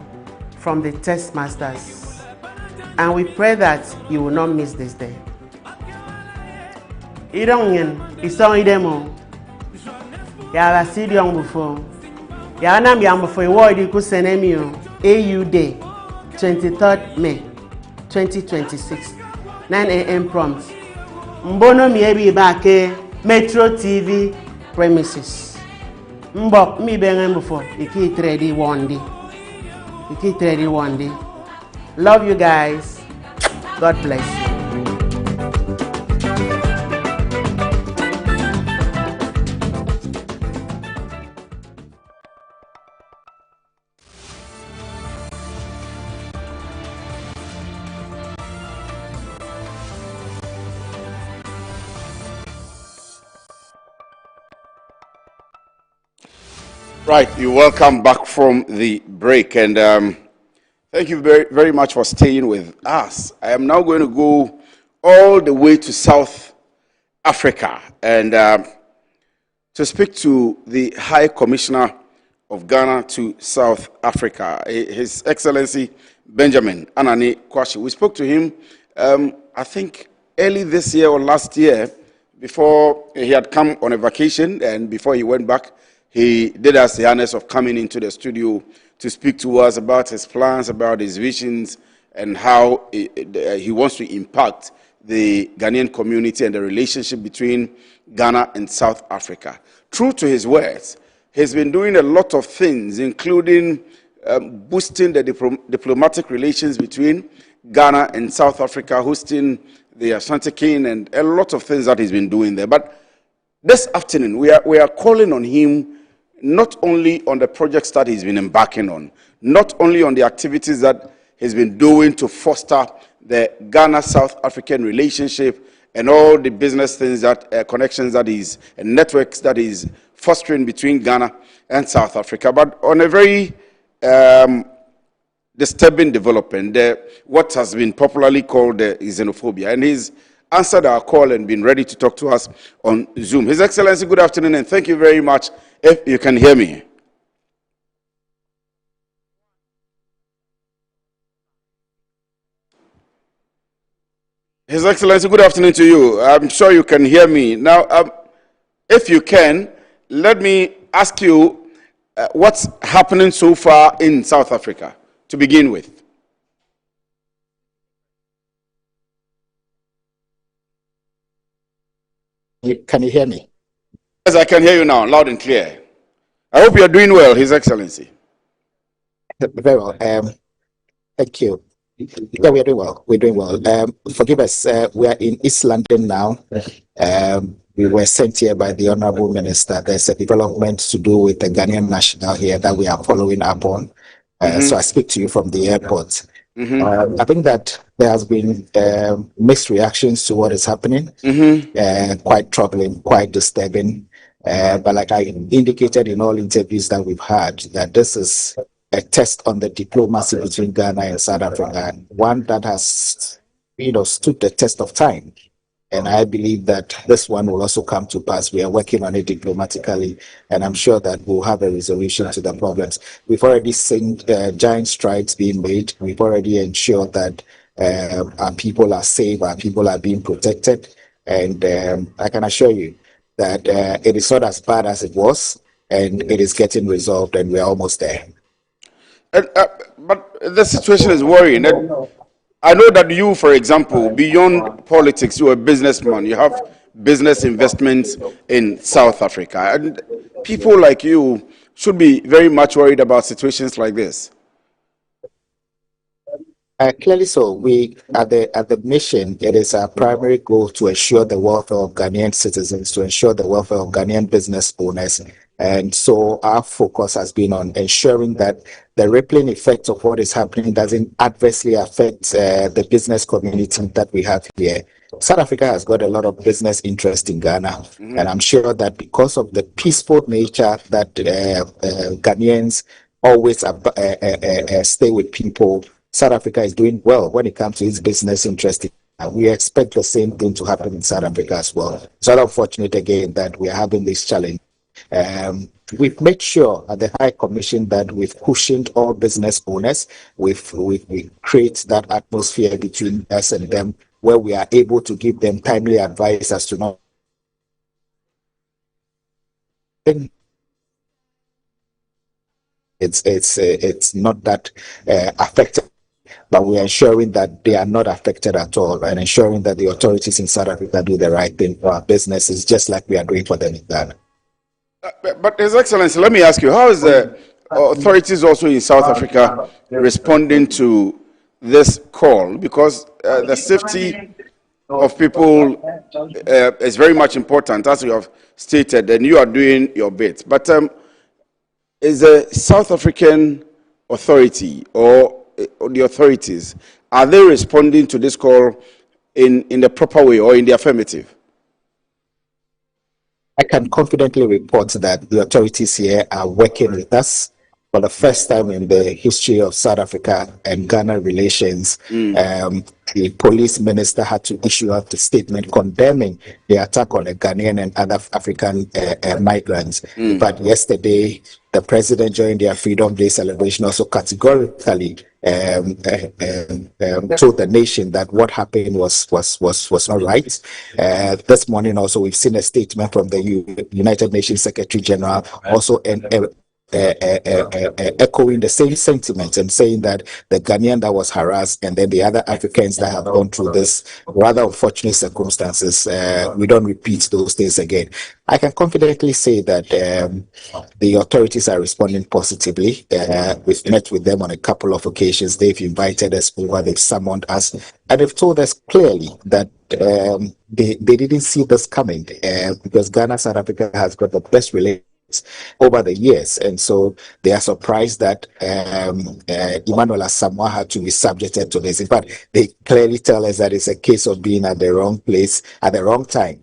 from the test masters. And we pray that you will not miss this day. Idemo. Yara Sidion before. Yana Miam before award you could send AU Day, 23rd May 2026, 9 a.m. prompt. Mbono miebi bake Metro TV premises. Mbok mi bengen before. Iki trade one day. Iki trade one day. Love you guys. God bless you. Right, you're welcome back from the break, and thank you very, very much for staying with us. I am now going to go all the way to South Africa and to speak to the High Commissioner of Ghana to South Africa, His Excellency Benjamin Anani Kwashi. We spoke to him, I think, early this year or last year, before he had come on a vacation, and before he went back, he did us the honors of coming into the studio to speak to us about his plans, about his visions, and how he wants to impact the Ghanaian community and the relationship between Ghana and South Africa. True to his words, he's been doing a lot of things, including boosting the diplomatic relations between Ghana and South Africa, hosting the Ashanti King, and a lot of things that he's been doing there. But this afternoon, we are calling on him not only on the projects that he's been embarking on, not only on the activities that he's been doing to foster the Ghana-South African relationship and all the business things that, connections that he's, and networks that he's fostering between Ghana and South Africa, but on a very disturbing development, what has been popularly called xenophobia. And he's answered our call and been ready to talk to us on Zoom. His Excellency, good afternoon, and thank you very much, if you can hear me. His Excellency, good afternoon to you. I'm sure you can hear me. Now, if you can, let me ask you what's happening so far in South Africa, to begin with. Can you hear me? Yes, I can hear you now, loud and clear. I hope you're doing well, His Excellency. Very well. Thank you. Yeah, we are doing well. We're doing well. Forgive us. We are in East London now. We were sent here by the Honorable Minister. There's a development to do with the Ghanaian national here that we are following up on. So I speak to you from the airport. I think that there has been mixed reactions to what is happening. Quite troubling, quite disturbing. But like I indicated in all interviews that we've had, that this is a test on the diplomacy between Ghana and South Africa, one that has, stood the test of time. And I believe that this one will also come to pass. We are working on it diplomatically, and I'm sure that we'll have a resolution to the problems. We've already seen giant strides being made. We've already ensured that our people are safe, our people are being protected. And I can assure you that it is not as bad as it was, and it is getting resolved, and we're almost there. But the situation is worrying. I know that you, for example, beyond politics, you're a businessman. You have business investments in South Africa. And people like you should be very much worried about situations like this. Clearly so. We, at the mission, it is our primary goal to ensure the welfare of Ghanaian citizens, to ensure the welfare of Ghanaian business owners. And so our focus has been on ensuring that the rippling effect of what is happening doesn't adversely affect the business community that we have here. South Africa has got a lot of business interest in Ghana, and I'm sure that because of the peaceful nature that Ghanaians always stay with people, South Africa is doing well when it comes to its business interest. We expect the same thing to happen in South Africa as well. It's not unfortunate again that we are having this challenge. We've made sure at the High Commission that we've cushioned all business owners. We create that atmosphere between us and them where we are able to give them timely advice as to not. It's not that affected, but we're ensuring that they are not affected at all, and ensuring that the authorities in South Africa do the right thing for our businesses, just like we are doing for them in Ghana. But His Excellency, let me ask you, how is the authorities also in South Africa responding to this call? Because the safety of people is very much important, as you have stated, and you are doing your bit. But is the South African authority or the authorities, are they responding to this call in the proper way or in the affirmative? I can confidently report that the authorities here are working with us. For the first time in the history of South Africa and Ghana relations, the police minister had to issue out a statement condemning the attack on the Ghanaian and other African migrants. But yesterday, the president, during their Freedom Day celebration, also categorically told the nation that what happened was not right. This morning, also, we've seen a statement from the United Nations Secretary General, also echoing the same sentiment and saying that the Ghanaian that was harassed and then the other Africans that have gone through this rather unfortunate circumstances, we don't repeat those things again. I can confidently say that the authorities are responding positively. We've met with them on a couple of occasions. They've invited us over, they've summoned us, and they've told us clearly that they didn't see this coming because Ghana, South Africa has got the best relationship over the years. And so they are surprised that Emmanuel Asamoah had to be subjected to this. In fact, they clearly tell us that it's a case of being at the wrong place at the wrong time.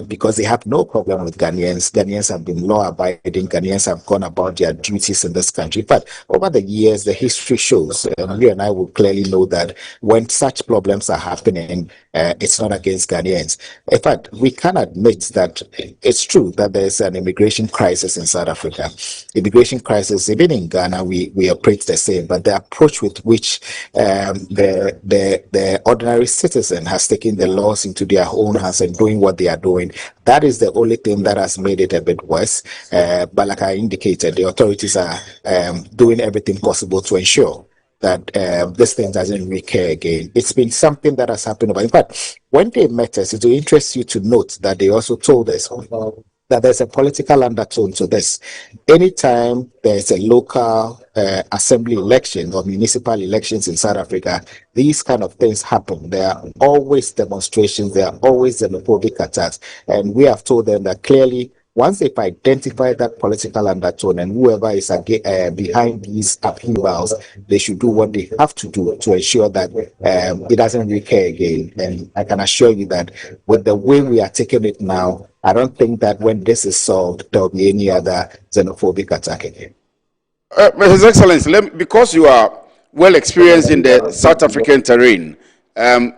Because they have no problem with Ghanaians. Ghanaians have been law-abiding. Ghanaians have gone about their duties in this country. But over the years, the history shows, and you and I will clearly know that when such problems are happening, it's not against Ghanaians. In fact, we can admit that it's true that there's an immigration crisis in South Africa. Immigration crisis, even in Ghana, we operate the same, but the approach with which the ordinary citizen has taken the laws into their own hands and doing what they are doing, that is the only thing that has made it a bit worse. But like I indicated, the authorities are doing everything possible to ensure that this thing doesn't recur again. It's been something that has happened. In fact, when they met us, it will interest you to note that they also told us that there's a political undertone to this. Anytime there's a local assembly election or municipal elections in South Africa, these kind of things happen. There are always demonstrations, there are always xenophobic attacks. And we have told them that clearly, once they've identified that political undertone and whoever is behind these upheavals, they should do what they have to do to ensure that it doesn't recur again. And I can assure you that with the way we are taking it now, I don't think that when this is solved, there will be any other xenophobic attack again. His Excellency, because you are well experienced in the South African terrain,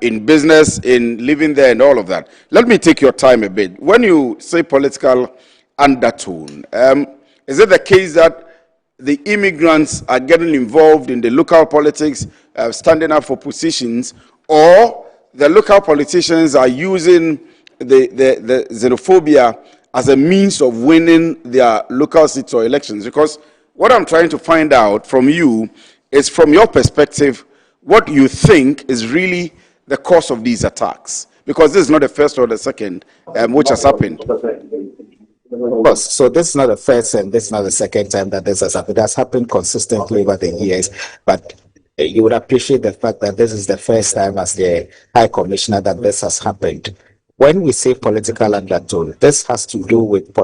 in business, in living there and all of that, let me take your time a bit. When you say political undertone, is it the case that the immigrants are getting involved in the local politics, standing up for positions, or the local politicians are using the xenophobia as a means of winning their local seats or elections? Because what I'm trying to find out from you is, from your perspective, what you think is really the cause of these attacks. Because this is not the first or the second which has happened. Of course. So this is not the first and this is not the second time that this has happened. It has happened consistently over the years. But you would appreciate the fact that this is the first time as the High Commissioner that this has happened. When we say political undertone, this has to do with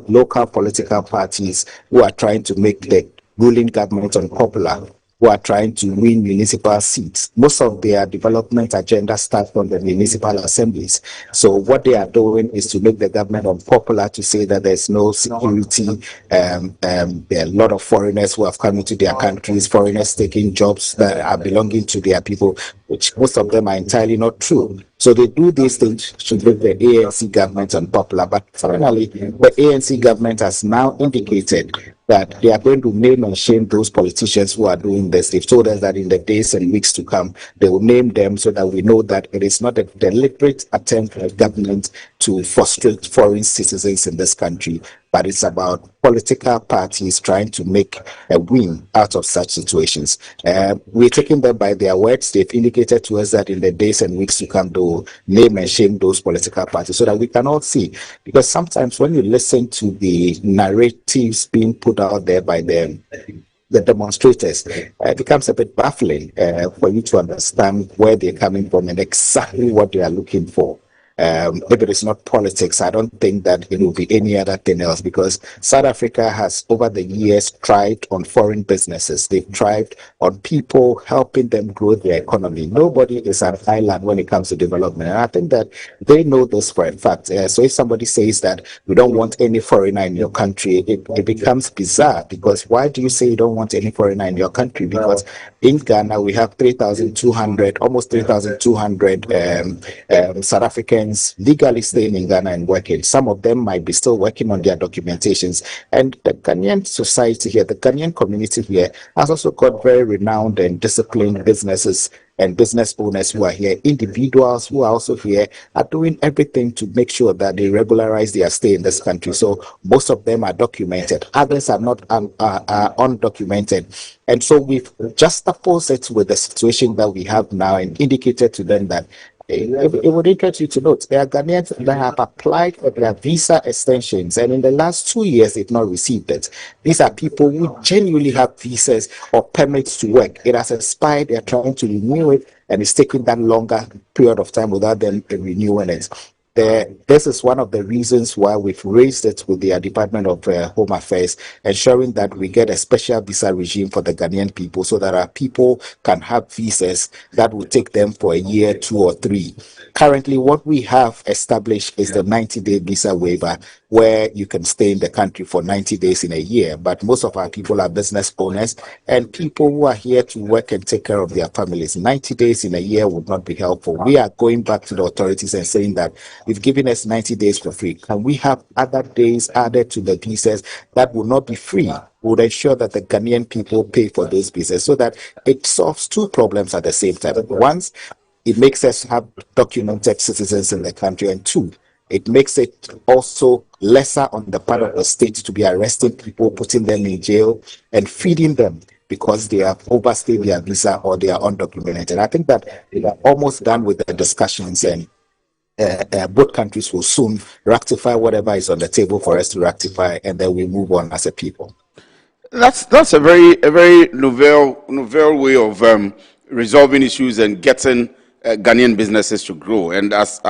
local political parties who are trying to make the ruling government unpopular, who are trying to win municipal seats. Most of their development agenda starts from the municipal assemblies. So what they are doing is to make the government unpopular, to say that there's no security. There are a lot of foreigners who have come into their countries, foreigners taking jobs that are belonging to their people, which most of them are entirely not true. So they do these things to make the ANC government unpopular. But finally, the ANC government has now indicated that they are going to name and shame those politicians who are doing this. They've told us that in the days and weeks to come, they will name them so that we know that it is not a deliberate attempt by the government to frustrate foreign citizens in this country, but it's about political parties trying to make a win out of such situations. We're taking them by their words. They've indicated to us that in the days and weeks to come, they will name and shame those political parties so that we can all see. Because sometimes when you listen to the narratives being put out there by the demonstrators, it becomes a bit baffling for you to understand where they're coming from and exactly what they are looking for. If it is not politics, I don't think that it will be any other thing else, because South Africa has over the years thrived on foreign businesses. They've thrived on people helping them grow their economy. Nobody is an island when it comes to development. And I think that they know this for a fact. So if somebody says that you don't want any foreigner in your country, it becomes bizarre, because why do you say you don't want any foreigner in your country? Because in Ghana, we have 3,200, almost 3,200 South Africans legally staying in Ghana and working. Some of them might be still working on their documentations. And the Ghanaian society here, the Ghanaian community here, has also got very renowned and disciplined businesses and business owners who are here. Individuals who are also here are doing everything to make sure that they regularize their stay in this country. So most of them are documented. Others are not are undocumented. And so we've juxtaposed it with the situation that we have now and indicated to them that it would interest you to note there are Ghanaians that have applied for their visa extensions, and in the last 2 years they've not received it. These are people who genuinely have visas or permits to work. It has expired, they're trying to renew it, and it's taking that longer period of time without them renewing it. This is one of the reasons why we've raised it with the Department of Home Affairs, ensuring that we get a special visa regime for the Ghanaian people so that our people can have visas that will take them for a year, 2 or 3. Currently, what we have established is the 90-day visa waiver, where you can stay in the country for 90 days in a year. But most of our people are business owners and people who are here to work and take care of their families. 90 days in a year would not be helpful. We are going back to the authorities and saying that you've given us 90 days for free. Can we have other days added to the visas that will not be free? We would ensure that the Ghanaian people pay for those visas so that it solves 2 problems at the same time. Once, it makes us have documented citizens in the country, and 2, it makes it also lesser on the part of the state to be arresting people, putting them in jail, and feeding them because they have overstayed their visa or they are undocumented. I think that we are almost done with the discussions, and both countries will soon rectify whatever is on the table for us to rectify, and then we move on as a people. That's a very novel way of resolving issues and getting Ghanaian businesses to grow. And as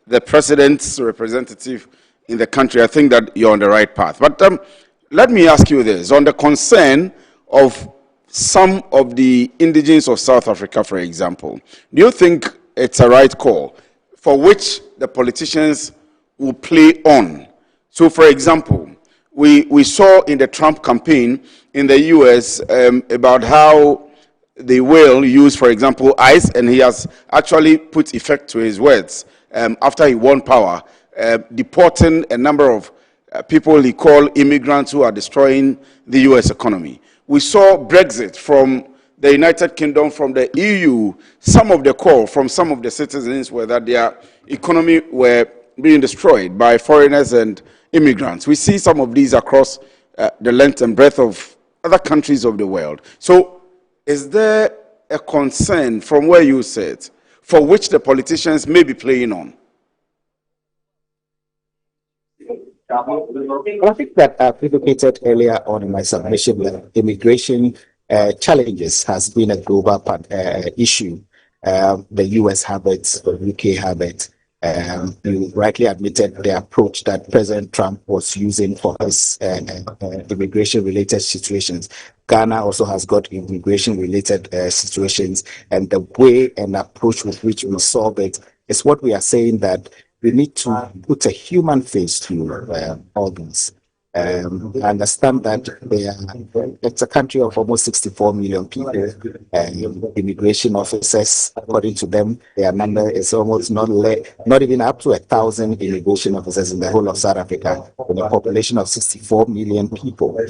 the president's representative in the country, I think that you're on the right path. But let me ask you this. On the concern of some of the indigenes of South Africa, for example, do you think it's a right call for which the politicians will play on? So, for example, we saw in the Trump campaign in the U.S. About how they will use, for example, ICE, and he has actually put effect to his words after he won power, deporting a number of people he called immigrants who are destroying the U.S. economy. We saw Brexit from the United Kingdom, from the EU. Some of the call from some of the citizens were that their economy were being destroyed by foreigners and immigrants. We see some of these across the length and breadth of other countries of the world. So is there a concern from where you sit for which the politicians may be playing on? Well, I think that I've indicated earlier on in my submission that immigration challenges has been a global issue. The US have it, the UK have it. You rightly admitted the approach that President Trump was using for his immigration-related situations. Ghana also has got immigration-related situations, and the way and approach with which we solve it is what we are saying, that we need to put a human face to all these. I understand that it's a country of almost 64 million people. Immigration officers, according to them, their number is almost not even up to 1,000 immigration officers in the whole of South Africa, with a population of 64 million people.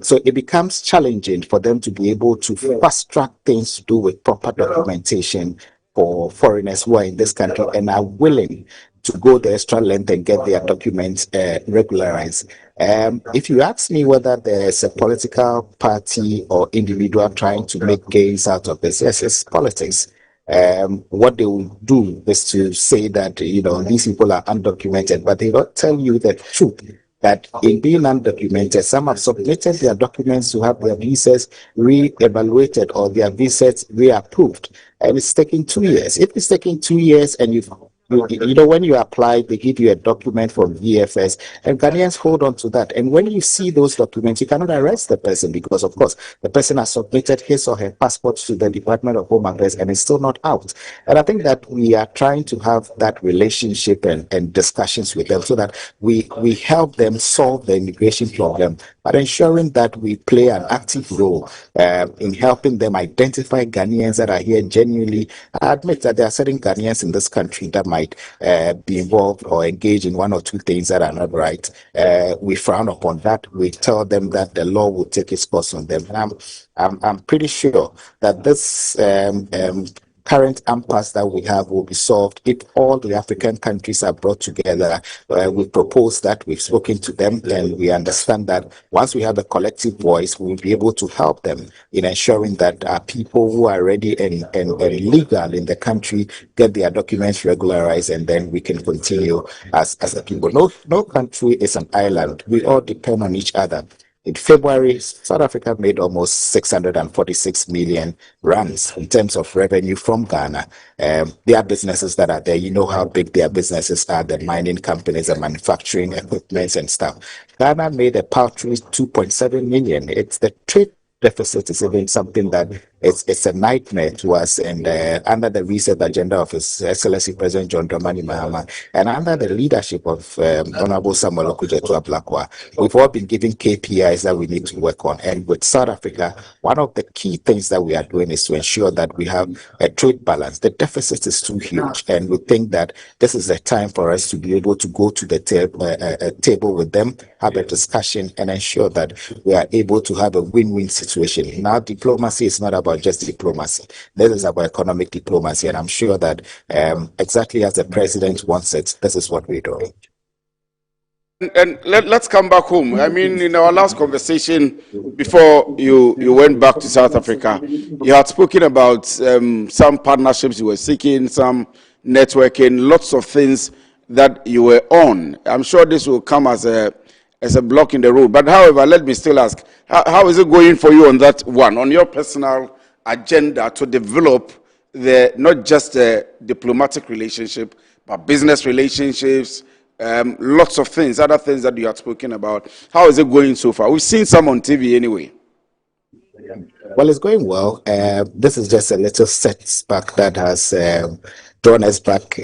So it becomes challenging for them to be able to fast track things to do with proper documentation for foreigners who are in this country and are willing to go the extra length and get their documents regularized. If you ask me whether there's a political party or individual trying to make gains out of this, yes, it's politics. What they will do is to say that, these people are undocumented, but they don't tell you the truth, that in being undocumented, some have submitted their documents to have their visas re-evaluated or their visas reapproved, and it's taking 2 years. If it's taking 2 years and when you apply, they give you a document from VFS, and Ghanaians hold on to that. And when you see those documents, you cannot arrest the person because, of course, the person has submitted his or her passport to the Department of Home Affairs and it's still not out. And I think that we are trying to have that relationship and discussions with them so that we help them solve the immigration problem, but ensuring that we play an active role in helping them identify Ghanaians that are here genuinely. I admit that there are certain Ghanaians in this country that might be involved or engage in 1 or 2 things that are not right. We frown upon that. We tell them that the law will take its course on them. And I'm pretty sure that this current impasse that we have will be solved if all the African countries are brought together. We propose that, we've spoken to them, and we understand that once we have a collective voice, we will be able to help them in ensuring that people who are ready and legal in the country get their documents regularized, and then we can continue as a people. No country is an island. We all depend on each other. In February, South Africa made almost 646 million rands in terms of revenue from Ghana. There are businesses that are there. You know how big their businesses are, the mining companies, the manufacturing equipment and stuff. Ghana made a paltry 2.7 million. It's the trade deficit is even something that it's a nightmare to us. And under the reset agenda of His Excellency President John Dramani Mahama, and under the leadership of Honorable Samuel Okudzeto Ablakwa, we've all been given KPIs that we need to work on. And with South Africa, one of the key things that we are doing is to ensure that we have a trade balance. The deficit is too huge, and we think that this is a time for us to be able to go to the table with them, have a discussion, and ensure that we are able to have a win-win situation. Now, diplomacy is not about just diplomacy. This is about economic diplomacy, and I'm sure that exactly as the president wants it, this is what we're doing. And let's come back home. I mean, in our last conversation, before you went back to South Africa, you had spoken about some partnerships you were seeking, some networking, lots of things that you were on. I'm sure this will come as a block in the road. But however, let me still ask, how is it going for you on that one, on your personal agenda to develop not just a diplomatic relationship, but business relationships, lots of things, other things that you had spoken about. How is it going so far? We've seen some on TV anyway. Well, it's going well. This is just a little setback that has drawn us back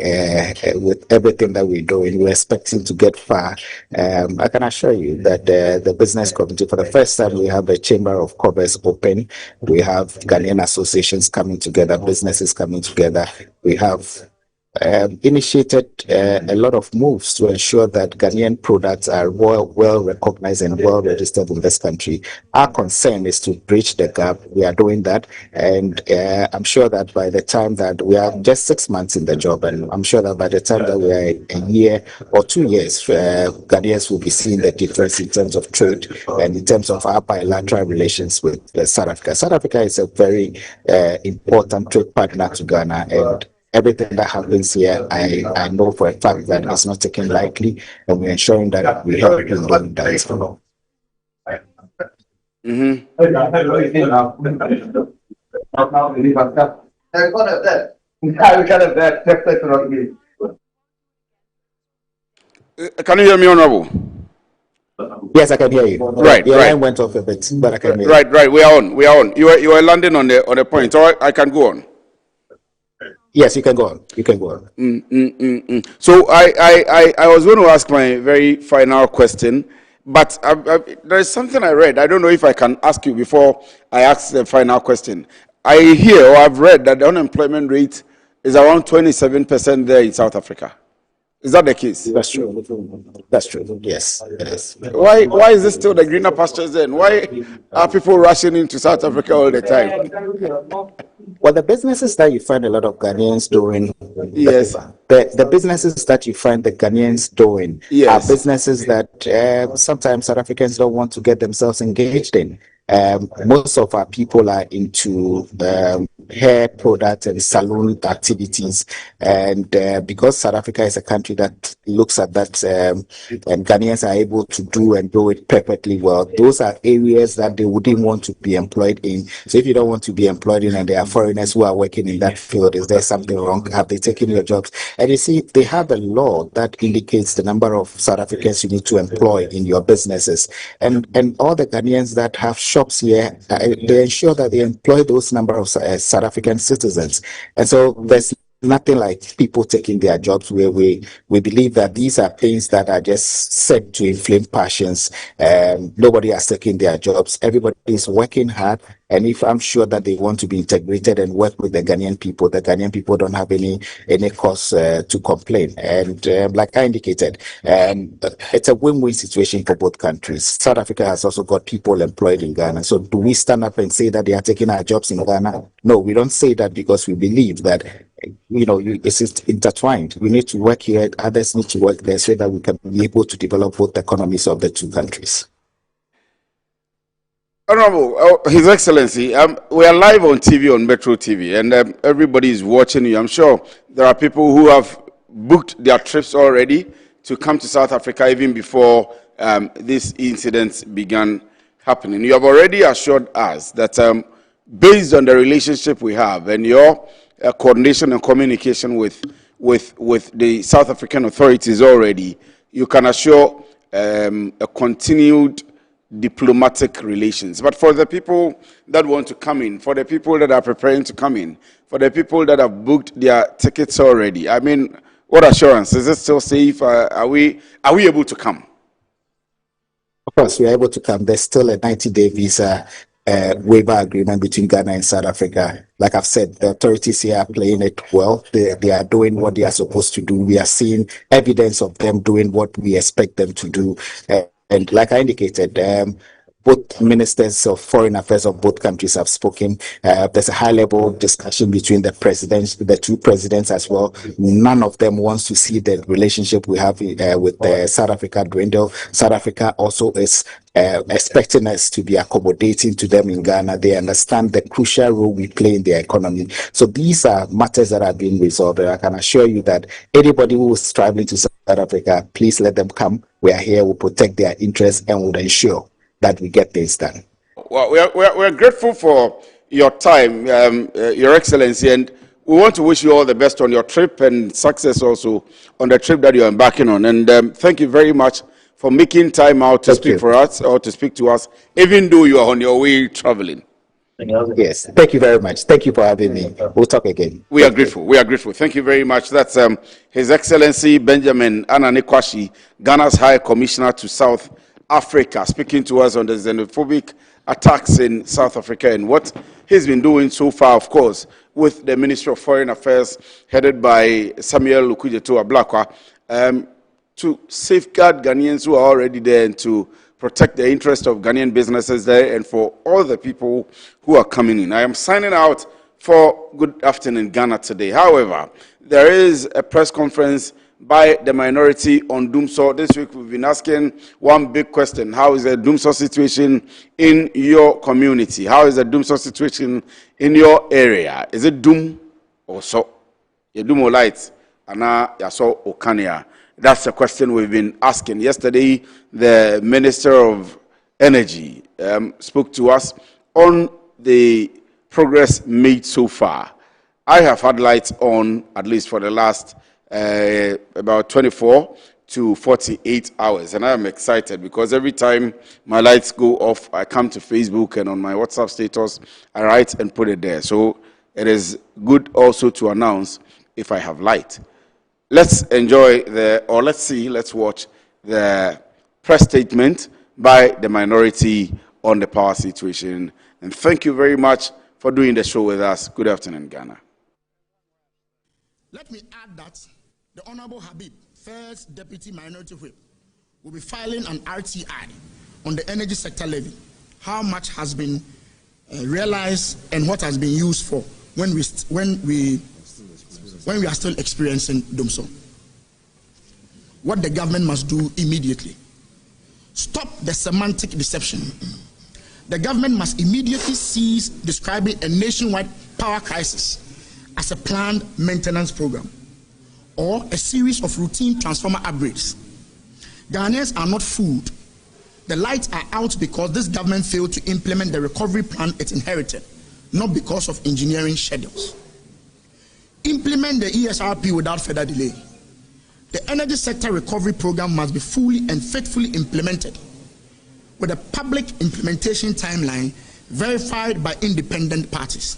with everything that we're doing. We're expecting to get far. I can assure you that the business community, for the first time, we have a Chamber of Commerce open. We have Ghanaian associations coming together, businesses coming together. We have initiated a lot of moves to ensure that Ghanaian products are well recognized and well registered in this country. Our concern is to bridge the gap. We are doing that, and I'm sure that by the time that we are just 6 months in the job, and I'm sure that by the time that we are a year or 2 years, Ghanaians will be seeing the difference in terms of trade and in terms of our bilateral relations with South Africa. South Africa is a very important trade partner to Ghana, and everything that happens here, I know for a fact that it's not taken lightly, and we're ensuring that we help in doing that as well. Can you hear me, Honorable? Yes, I can hear you. Right, Your right. line went off a bit, but I can hear you. Right. We are on. You are landing on the point. So I can go on. Yes, you can go on. So I was going to ask my very final question, but there is something I read. I don't know if I can ask you before I ask the final question. I hear or I've read that the unemployment rate is around 27% there in South Africa. Is that the case? That's true. That's true. Yes, it is. Why is this still the greener pastures then? Why are people rushing into South Africa all the time? Well, the businesses that you find a lot of Ghanaians doing, yes, the businesses that you find the Ghanaians doing are businesses that sometimes South Africans don't want to get themselves engaged in. Most of our people are into hair product and salon activities, and because South Africa is a country that looks at that, and Ghanaians are able to do it perfectly well, those are areas that they wouldn't want to be employed in. So if you don't want to be employed in, and there are foreigners who are working in that field, is there something wrong? Have they taken your jobs? And you see, they have a law that indicates the number of South Africans you need to employ in your businesses, and all the Ghanaians that have shops here, they ensure that they employ those number of South African citizens. And so there's nothing like people taking their jobs, where we believe that these are things that are just set to inflame passions. Nobody has taken their jobs. Everybody is working hard. And if I'm sure that they want to be integrated and work with the Ghanaian people don't have any cause to complain. And like I indicated, it's a win-win situation for both countries. South Africa has also got people employed in Ghana. So do we stand up and say that they are taking our jobs in Ghana? No, we don't say that, because we believe that it's intertwined. We need to work here, others need to work there, so that we can be able to develop both economies of the two countries. Honorable, His Excellency, we are live on TV, on Metro TV, and everybody is watching you. I'm sure there are people who have booked their trips already to come to South Africa even before this incident began happening. You have already assured us that based on the relationship we have and your coordination and communication with the South African authorities already, you can assure a continued diplomatic relations. But for the people that want to come in, for the people that are preparing to come in, for the people that have booked their tickets already, I mean, what assurance? Is it still safe? Are we able to come? Of course, we are able to come. There's still a 90-day visa waiver agreement between Ghana and South Africa. Like I've said, the authorities here are playing it well. They are doing what they are supposed to do. We are seeing evidence of them doing what we expect them to do. And like I indicated, both ministers of foreign affairs of both countries have spoken. There's a high-level discussion between the two presidents as well. None of them wants to see the relationship we have with South Africa dwindle. South Africa also is expecting us to be accommodating to them in Ghana. They understand the crucial role we play in their economy. So these are matters that are being resolved. And I can assure you that anybody who is traveling to South Africa, please let them come. We are here, we'll protect their interests, and we'll ensure that we get things done. Well, we're grateful for your time, Your Excellency, and we want to wish you all the best on your trip and success also on the trip that you're embarking on. And thank you very much for making time out to speak for us or to speak to us, even though you are on your way traveling. Yes, thank you very much. Thank you for having me. We'll talk again. We are grateful. We are grateful. Thank you very much. That's His Excellency Benjamin Anani Kwashi, Ghana's High Commissioner to South Africa, speaking to us on the xenophobic attacks in South Africa and what he's been doing so far, of course, with the Ministry of Foreign Affairs headed by Samuel Lukujeto Ablakwa, to safeguard Ghanaians who are already there and to protect the interest of Ghanaian businesses there and for all the people who are coming in. I am signing out for Good Afternoon Ghana today. However, there is a press conference by the minority on Dumsor. This week we've been asking one big question. How is the Dumsor situation in your community? How is the Dumsor situation in your area? Is it Dum or so? You Dum light and ya so Okania. That's the question we've been asking. Yesterday, the Minister of Energy spoke to us on the progress made so far. I have had lights on at least for the last about 24 to 48 hours, and I am excited because every time my lights go off, I come to Facebook and on my WhatsApp status, I write and put it there. So it is good also to announce if I have light. Let's enjoy let's watch the press statement by the minority on the power situation. And thank you very much for doing the show with us. Good afternoon, Ghana. Let me add that the Honorable Habib, First Deputy Minority Whip, will be filing an RTI on the energy sector levy. How much has been realized and what has been used for when we are still experiencing Dumsor. What the government must do immediately. Stop the semantic deception. The government must immediately cease describing a nationwide power crisis as a planned maintenance program or a series of routine transformer upgrades. Ghanaians are not fooled. The lights are out because this government failed to implement the recovery plan it inherited, not because of engineering schedules. Implement the ESRP without further delay. The energy sector recovery program must be fully and faithfully implemented with a public implementation timeline verified by independent parties.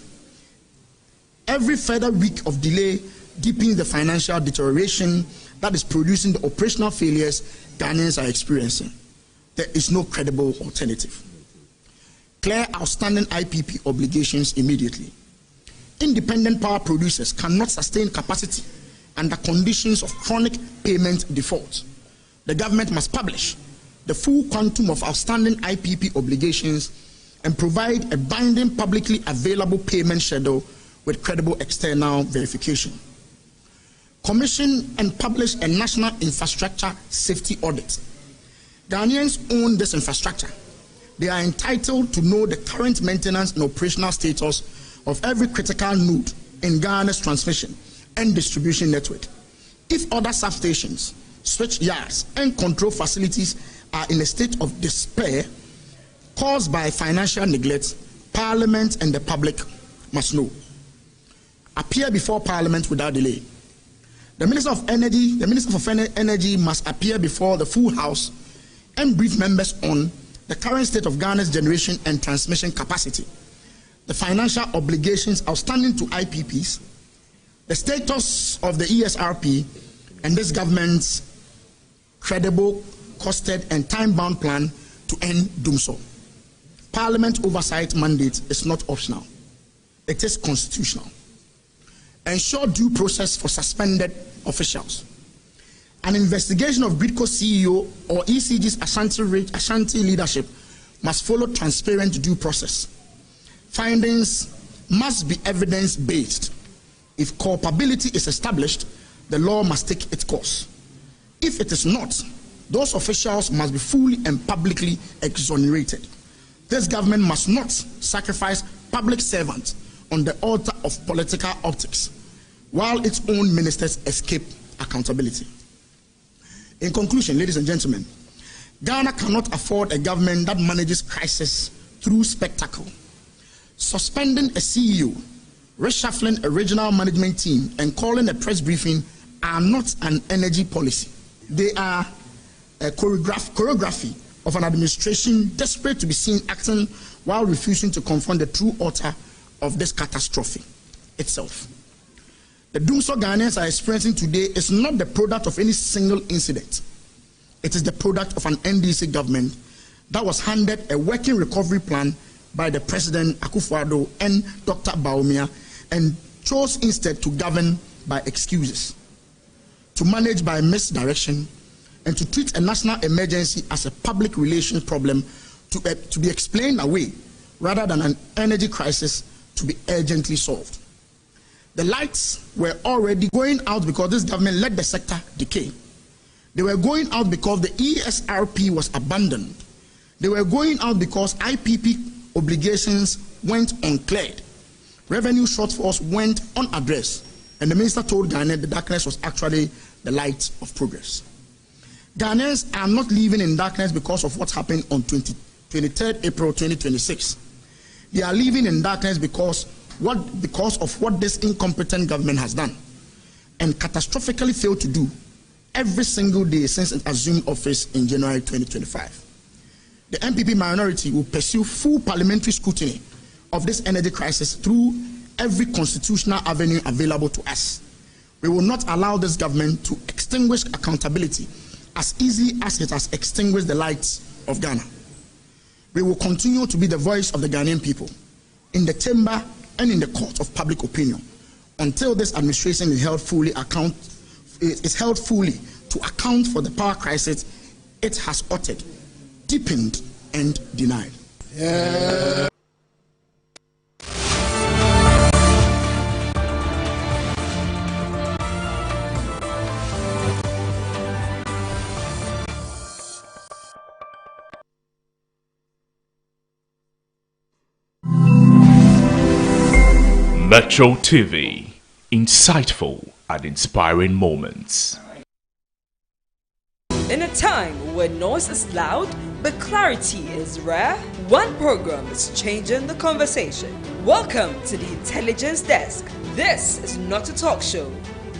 Every further week of delay deepens the financial deterioration that is producing the operational failures Ghanaians are experiencing. There is no credible alternative. Clear outstanding IPP obligations immediately. Independent power producers cannot sustain capacity under conditions of chronic payment default. The government must publish the full quantum of outstanding IPP obligations and provide a binding publicly available payment schedule with credible external verification. Commission and publish a national infrastructure safety audit. Ghanaians own this infrastructure. They are entitled to know the current maintenance and operational status of every critical node in Ghana's transmission and distribution network. If other substations, switch yards, and control facilities are in a state of despair, caused by financial neglect, Parliament and the public must know. Appear before Parliament without delay. The Minister of Energy must appear before the full House and brief members on the current state of Ghana's generation and transmission capacity, the financial obligations outstanding to IPPs, the status of the ESRP, and this government's credible, costed, and time-bound plan to end DUMSO. Parliament oversight mandate is not optional. It is constitutional. Ensure due process for suspended officials. An investigation of Bidco CEO or ECG's Ashanti leadership must follow transparent due process. Findings must be evidence-based. If culpability is established, the law must take its course. If it is not, those officials must be fully and publicly exonerated. This government must not sacrifice public servants on the altar of political optics, while its own ministers escape accountability. In conclusion, ladies and gentlemen, Ghana cannot afford a government that manages crisis through spectacle. Suspending a CEO, reshuffling a regional management team, and calling a press briefing are not an energy policy. They are a choreography of an administration desperate to be seen acting while refusing to confront the true author of this catastrophe itself. The DUMSO Ghanaians are experiencing today is not the product of any single incident. It is the product of an NDC government that was handed a working recovery plan by the President Akufo-Addo and Dr. Bawumia and chose instead to govern by excuses, to manage by misdirection, and to treat a national emergency as a public relations problem to be explained away rather than an energy crisis to be urgently solved. The lights were already going out because this government let the sector decay. They were going out because the ESRP was abandoned. They were going out because IPP obligations went uncleared. Revenue shortfalls went unaddressed. And the minister told Ghana the darkness was actually the light of progress. Ghanaians are not living in darkness because of what happened on 23rd April 2026. They are living in darkness because of what this incompetent government has done and catastrophically failed to do every single day since it assumed office in January 2025. The MPP minority will pursue full parliamentary scrutiny of this energy crisis through every constitutional avenue available to us. We will not allow this government to extinguish accountability as easily as it has extinguished the lights of Ghana. We will continue to be the voice of the Ghanaian people in the chamber and in the court of public opinion until this administration is held fully to account for the power crisis it has uttered, deepened, and denied. Yeah. Metro TV, insightful and inspiring moments. In a time where noise is loud but clarity is rare, one program is changing the conversation. Welcome to the Intelligence Desk. This is not a talk show.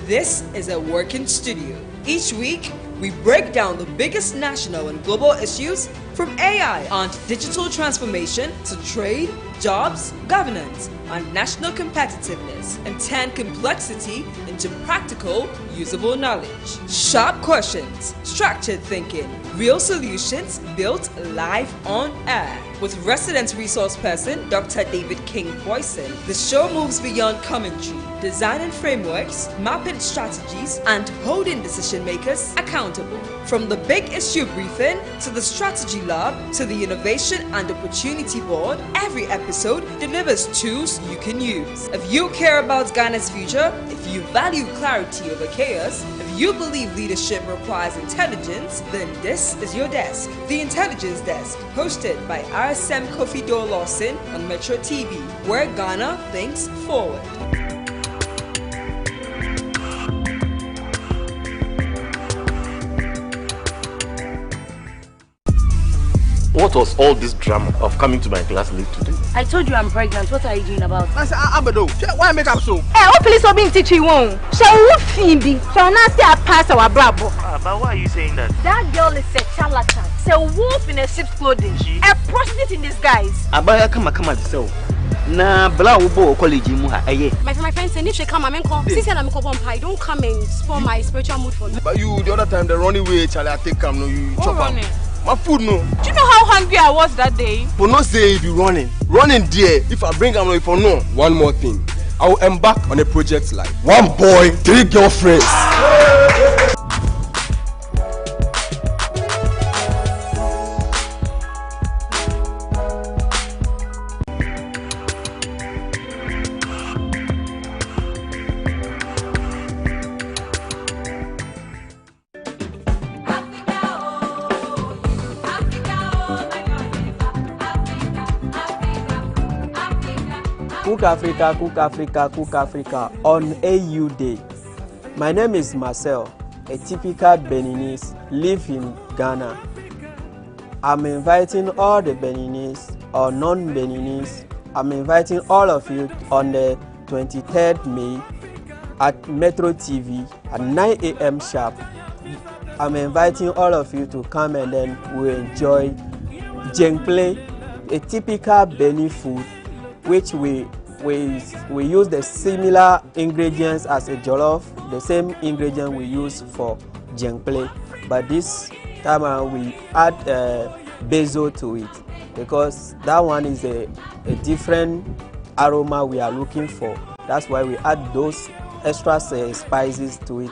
This is a working studio. Each week, we break down the biggest national and global issues from AI and digital transformation to trade, jobs, governance, and national competitiveness, and turn complexity into practical, usable knowledge. Sharp questions, structured thinking, real solutions built live on air. With resident resource person Dr. David King Boyson, the show moves beyond commentary, designing frameworks, mapping strategies, and holding decision makers accountable. From the big issue briefing to the strategy lab to the innovation and opportunity board, every episode delivers tools you can use. If you care about Ghana's future, if you value clarity over chaos, if you believe leadership requires intelligence, then this is your desk. The Intelligence Desk, hosted by RSM Kofi Dole Lawson on Metro TV, where Ghana thinks forward. what was all this drama of coming to my class late today? I told you I'm pregnant. What are you doing about it? I said, Abado, why make up so? Hey, what police are being teaching you? Shall we Phoebe? Shall not say I pass our bravo? But why are you saying that? That girl is a charlatan. It's a wolf in a sheep's clothing. A prostitute in disguise. Abaya come at so. Na bla ubo college mu ha eye. My friend said if she come and call. Since I'm call pie, don't come and spoil my spiritual mood for me. But you the other time the running way, Charlie, I take come no you chop running? My food no. Do you know how hungry I was that day? For no say if you running there. If I bring am for no. One more thing, I will embark on a project like 1 boy, 3 girlfriends. Cook Africa, Cook Africa, Cook Africa on AU Day. My name is Marcel, a typical Beninese, live in Ghana. I'm inviting all the Beninese or non-Beninese, I'm inviting all of you on the 23rd May at Metro TV at 9 a.m. sharp. I'm inviting all of you to come and then we'll enjoy Jengple, a typical Benin food, which we use the similar ingredients as a jollof, the same ingredient we use for jengple, but this time around we add basil to it because that one is a different aroma we are looking for. That's why we add those extra spices to it.